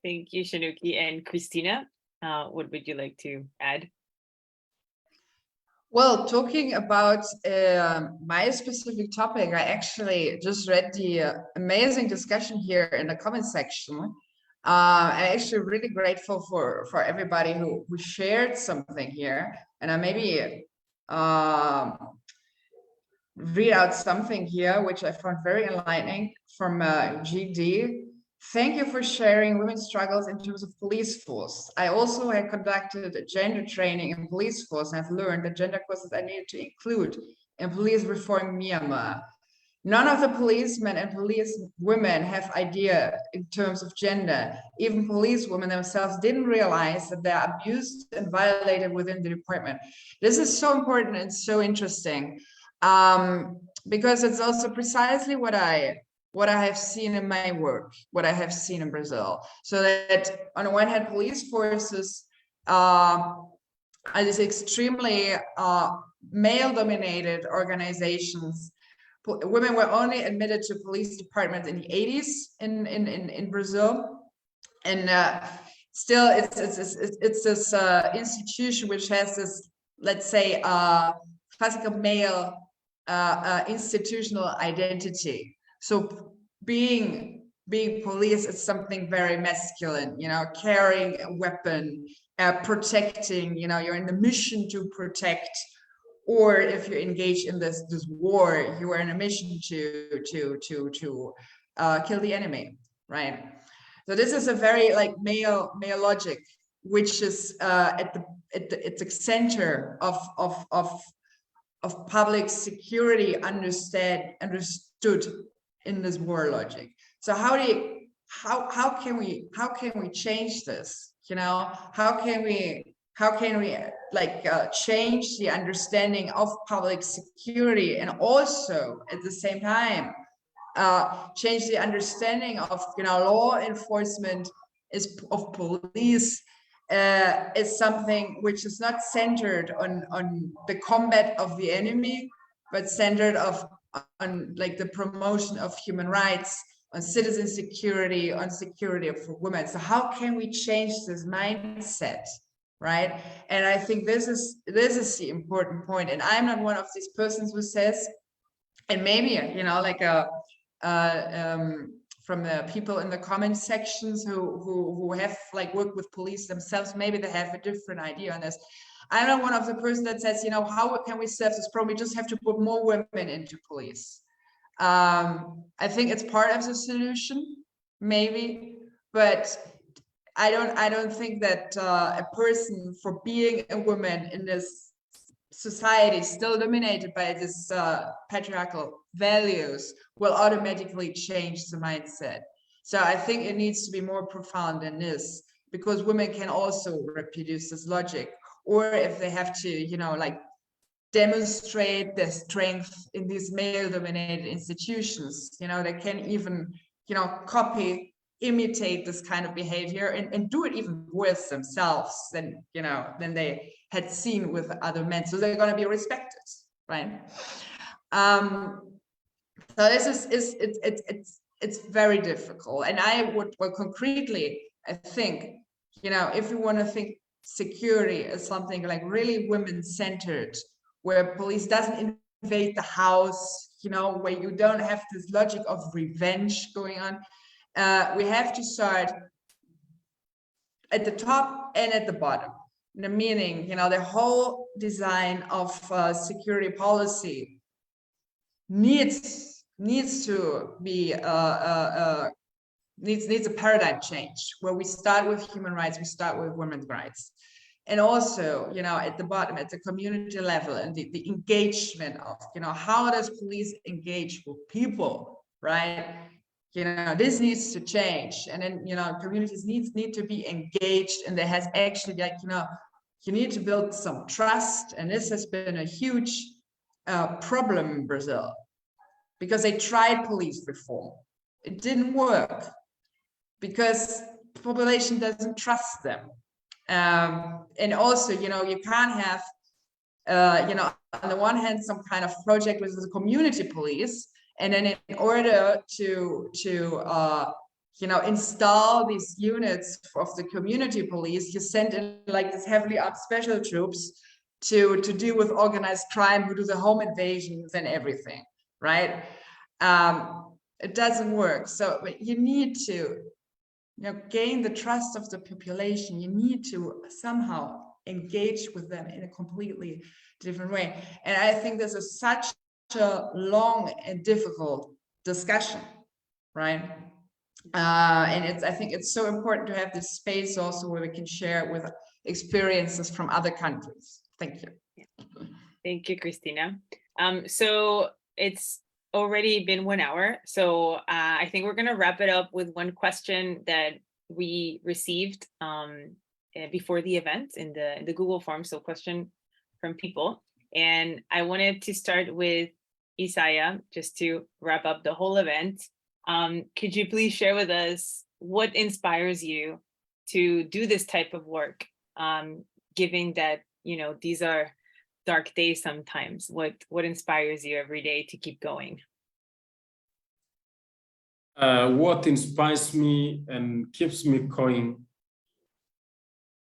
Thank you, Shanuki. And Christina, what would you like to add? Well, talking about my specific topic, I actually just read the amazing discussion here in the comment section. I'm actually really grateful for everybody who shared something here. And I maybe read out something here, which I found very enlightening from GD. Thank you for sharing women's struggles in terms of police force. I also had conducted a gender training in police force, and I've learned that gender courses I needed to include in police reform Myanmar. None of the policemen and police women have idea in terms of gender. Even police women themselves didn't realize that they're abused and violated within the department. This is so important and so interesting, because it's also precisely what I have seen in my work, what I have seen in Brazil. So that on the one hand, police forces are these extremely male-dominated organizations. Women were only admitted to police departments in the 80s in Brazil, and still it's this institution which has this, let's say, classical male institutional identity. So being police is something very masculine, you know, carrying a weapon, protecting, you know, you're in the mission to protect. Or if you're engaged in this war, you are in a mission to kill the enemy, right? So this is a very like male logic, which is at the center of public security understood in this war logic. So how can we change this? You know, how can we like change the understanding of public security, and also at the same time change the understanding of, you know, law enforcement of police is something which is not centered on the combat of the enemy, but centered on like the promotion of human rights, on citizen security, on security for women. So how can we change this mindset? Right. And I think this is the important point. And I'm not one of these persons who says, and maybe, you know, like from the people in the comment sections who have like worked with police themselves, maybe they have a different idea on this. I'm not one of the person that says, you know, how can we solve this problem? We just have to put more women into police. I think it's part of the solution, maybe, but I don't think that a person, for being a woman in this society still dominated by this patriarchal values, will automatically change the mindset. So I think it needs to be more profound than this, because women can also reproduce this logic, or if they have to, you know, like demonstrate their strength in these male-dominated institutions, you know, they can even, you know, imitate this kind of behavior and do it even worse themselves than, you know, than they had seen with other men. So they're going to be respected, right? So this is it's very difficult. And I would, well, concretely, I think, you know, if you want to think security as something like really women-centered, where police doesn't invade the house, you know, where you don't have this logic of revenge going on, we have to start at the top and at the bottom. The meaning, you know, the whole design of security policy needs to be needs a paradigm change, where we start with human rights, we start with women's rights, and also, you know, at the bottom, at the community level, and the engagement of, you know, how does police engage with people, right? You know, this needs to change. And then, you know, communities need to be engaged, and there has actually, like, you know, you need to build some trust. And this has been a huge problem in Brazil, because they tried police reform. It didn't work because the population doesn't trust them. And also, you know, you can't have, you know, on the one hand, some kind of project with the community police, and then in order to you know, install these units of the community police, you send in like this heavily armed special troops to deal with organized crime, who do the home invasions and everything, right? It doesn't work. So you need to, you know, gain the trust of the population. You need to somehow engage with them in a completely different way. And I think this is such a long and difficult discussion, right? And I think it's so important to have this space also where we can share with experiences from other countries. Thank you. Thank you, Christina. So it's already been 1 hour. So I think we're gonna wrap it up with one question that we received before the event in the Google form. So question from people. And I wanted to start with Isaiah, just to wrap up the whole event. Could you please share with us what inspires you to do this type of work, given that, you know, these are dark days sometimes? What inspires you every day to keep going? What inspires me and keeps me going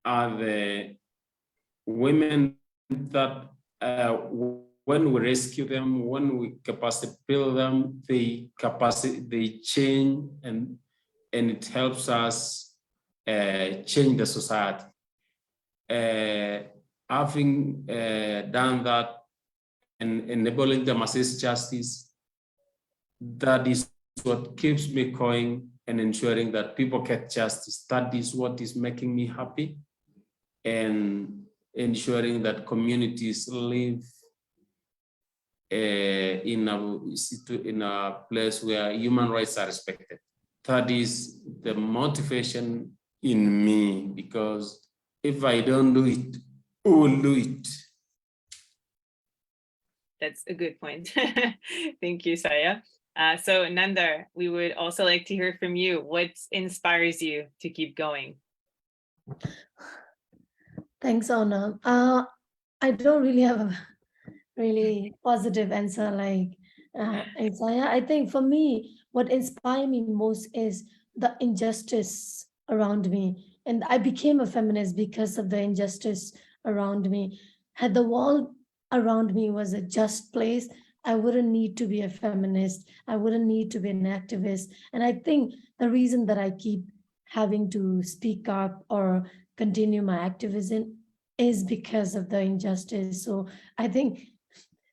are the women that when we rescue them, when we capacity build them, they change, and it helps us change the society. Having done that and enabling them assist justice, that is what keeps me going and ensuring that people get justice. That is what is making me happy, and ensuring that communities live in a place where human rights are respected. That is the motivation in me, because if I don't do it, who will do it? That's a good point. Thank you, Saya. So Nandar, we would also like to hear from you. What inspires you to keep going? Thanks, Ona. I don't really have a really positive answer like Isaiah. I think for me, what inspired me most is the injustice around me. And I became a feminist because of the injustice around me. Had the world around me was a just place, I wouldn't need to be a feminist. I wouldn't need to be an activist. And I think the reason that I keep having to speak up or continue my activism is because of the injustice. So I think,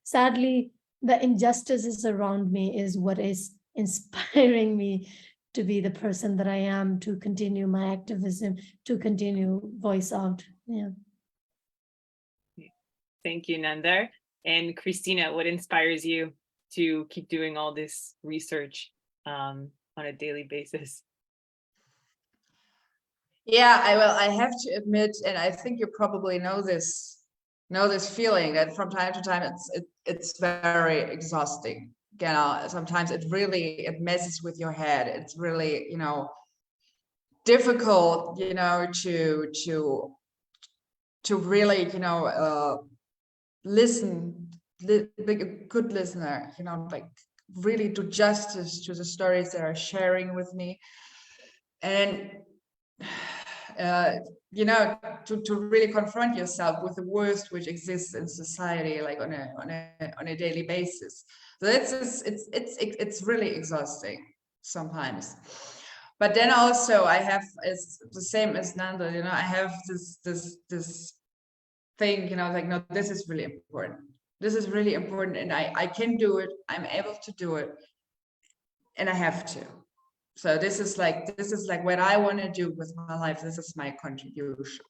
sadly, the injustices around me is what is inspiring me to be the person that I am, to continue my activism, to continue voice out. Yeah. Thank you, Nandar. And Christina, what inspires you to keep doing all this research on a daily basis? Yeah, I have to admit, and I think you probably know this feeling that from time to time it's very exhausting. You know, sometimes it messes with your head. It's really, you know, difficult, you know, to really, you know, listen, be a good listener, you know, like really do justice to the stories that are sharing with me. And you know, to really confront yourself with the worst which exists in society, like on a daily basis. So it's really exhausting sometimes. But then also I have, it's the same as Nanda, you know, I have this thing, you know, like, no, this is really important. This is really important, and I can do it. I'm able to do it, and I have to. So this is like what I want to do with my life. This is my contribution.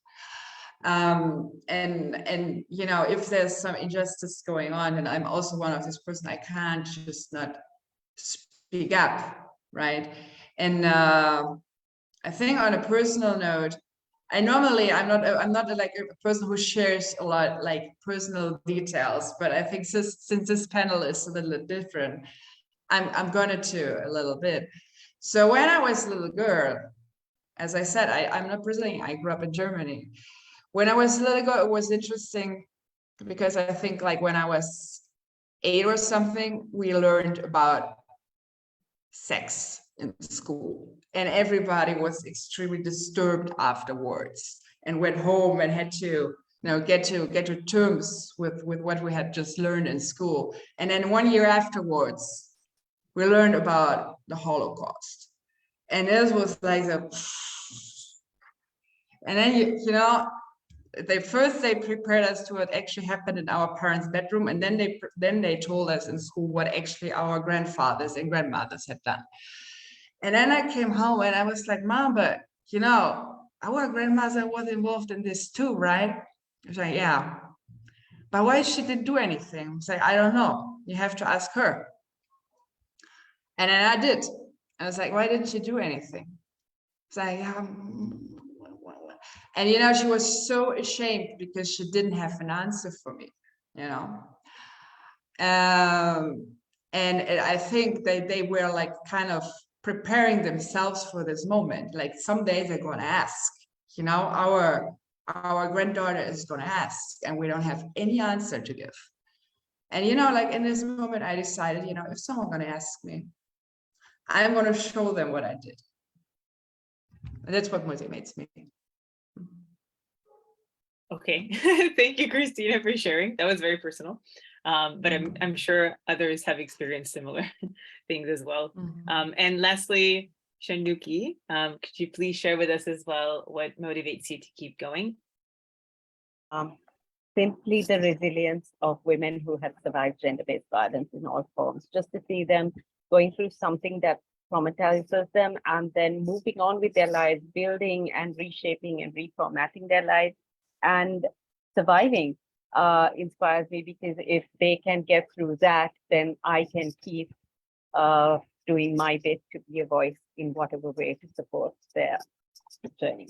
And you know, if there's some injustice going on, and I'm also one of this person, I can't just not speak up, right? And I think on a personal note, I'm not like a person who shares a lot like personal details, but I think since this panel is a little different, I'm gonna to a little bit. So when I was a little girl, as I said, I'm not Brazilian, I grew up in Germany. When I was a little girl, it was interesting because I think like when I was 8 or something, we learned about sex in school, and everybody was extremely disturbed afterwards and went home and had to, you know, get to terms with what we had just learned in school. And then 1 year afterwards, we learned about the Holocaust, and this was like and then you know, they prepared us to what actually happened in our parents' bedroom, and then they told us in school what actually our grandfathers and grandmothers had done. And then I came home and I was like, Mom, but you know, our grandmother was involved in this too, right? I was like, yeah. But why she didn't do anything? I was like, I don't know. You have to ask her. And then I did. I was like, why didn't she do anything? It's like, and you know, she was so ashamed because she didn't have an answer for me, you know. And I think they were like kind of preparing themselves for this moment. Like someday they're going to ask, you know, our granddaughter is going to ask, and we don't have any answer to give. And you know, like in this moment, I decided, you know, if someone's going to ask me, I'm going to show them what I did. And that's what motivates me. Okay, thank you, Christina, for sharing. That was very personal. But I'm sure others have experienced similar things as well. And lastly, Shanduki, could you please share with us as well what motivates you to keep going? Simply the resilience of women who have survived gender-based violence in all forms, just to see them going through something that traumatizes them and then moving on with their lives, building and reshaping and reformatting their lives and surviving inspires me, because if they can get through that, then I can keep doing my bit to be a voice in whatever way to support their journey.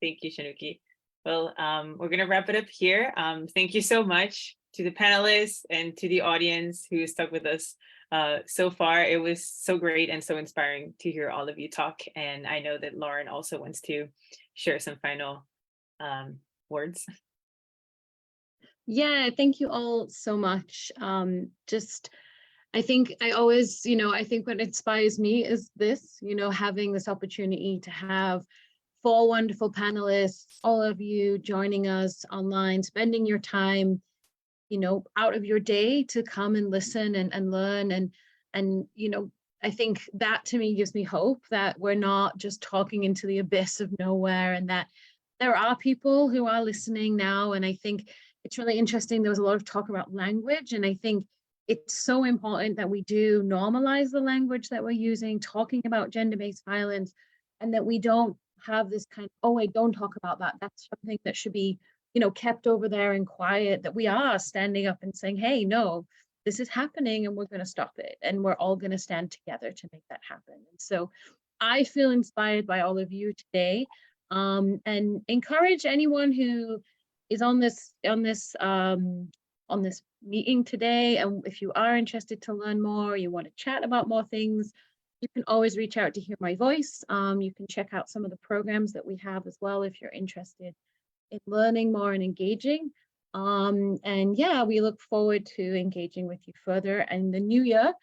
Thank you, Shanduki. Well, we're going to wrap it up here. Thank you so much to the panelists and to the audience who stuck with us so far. It was so great and so inspiring to hear all of you talk. And I know that Lauren also wants to share some final words. Yeah, thank you all so much. I think I always, I think what inspires me is this, having this opportunity to have 4 wonderful panelists, all of you joining us online, spending your time, out of your day to come and listen and learn. And I think that to me gives me hope that we're not just talking into the abyss of nowhere, and that there are people who are listening now. And I think it's really interesting. There was a lot of talk about language, and I think it's so important that we do normalize the language that we're using, talking about gender-based violence, and that we don't have this kind of, oh wait, don't talk about that. That's something that should be, kept over there and quiet, that we are standing up and saying, hey, no, this is happening and we're going to stop it. And we're all going to stand together to make that happen. And so I feel inspired by all of you today, and encourage anyone who is on this meeting today. And if you are interested to learn more, you want to chat about more things, you can always reach out to hear my voice. You can check out some of the programs that we have as well if you're interested in learning more and engaging. And yeah, we look forward to engaging with you further in the new year.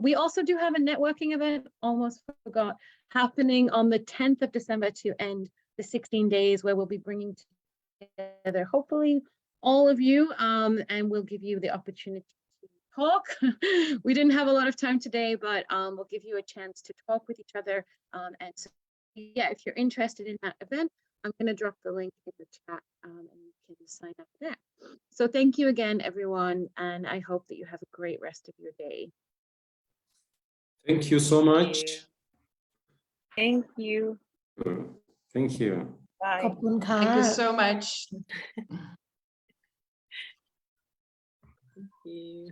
We also do have a networking event, almost forgot, happening on the 10th of December to end the 16 days, where we'll be bringing together, hopefully, all of you, and we'll give you the opportunity to talk. We didn't have a lot of time today, but we'll give you a chance to talk with each other. And so, yeah, if you're interested in that event, I'm going to drop the link in the chat, and you can sign up there. So thank you again, everyone, and I hope that you have a great rest of your day. Thank you so much. Thank you. Thank you. Bye. ขอบคุณค่ะ Thank you so much. Thank you.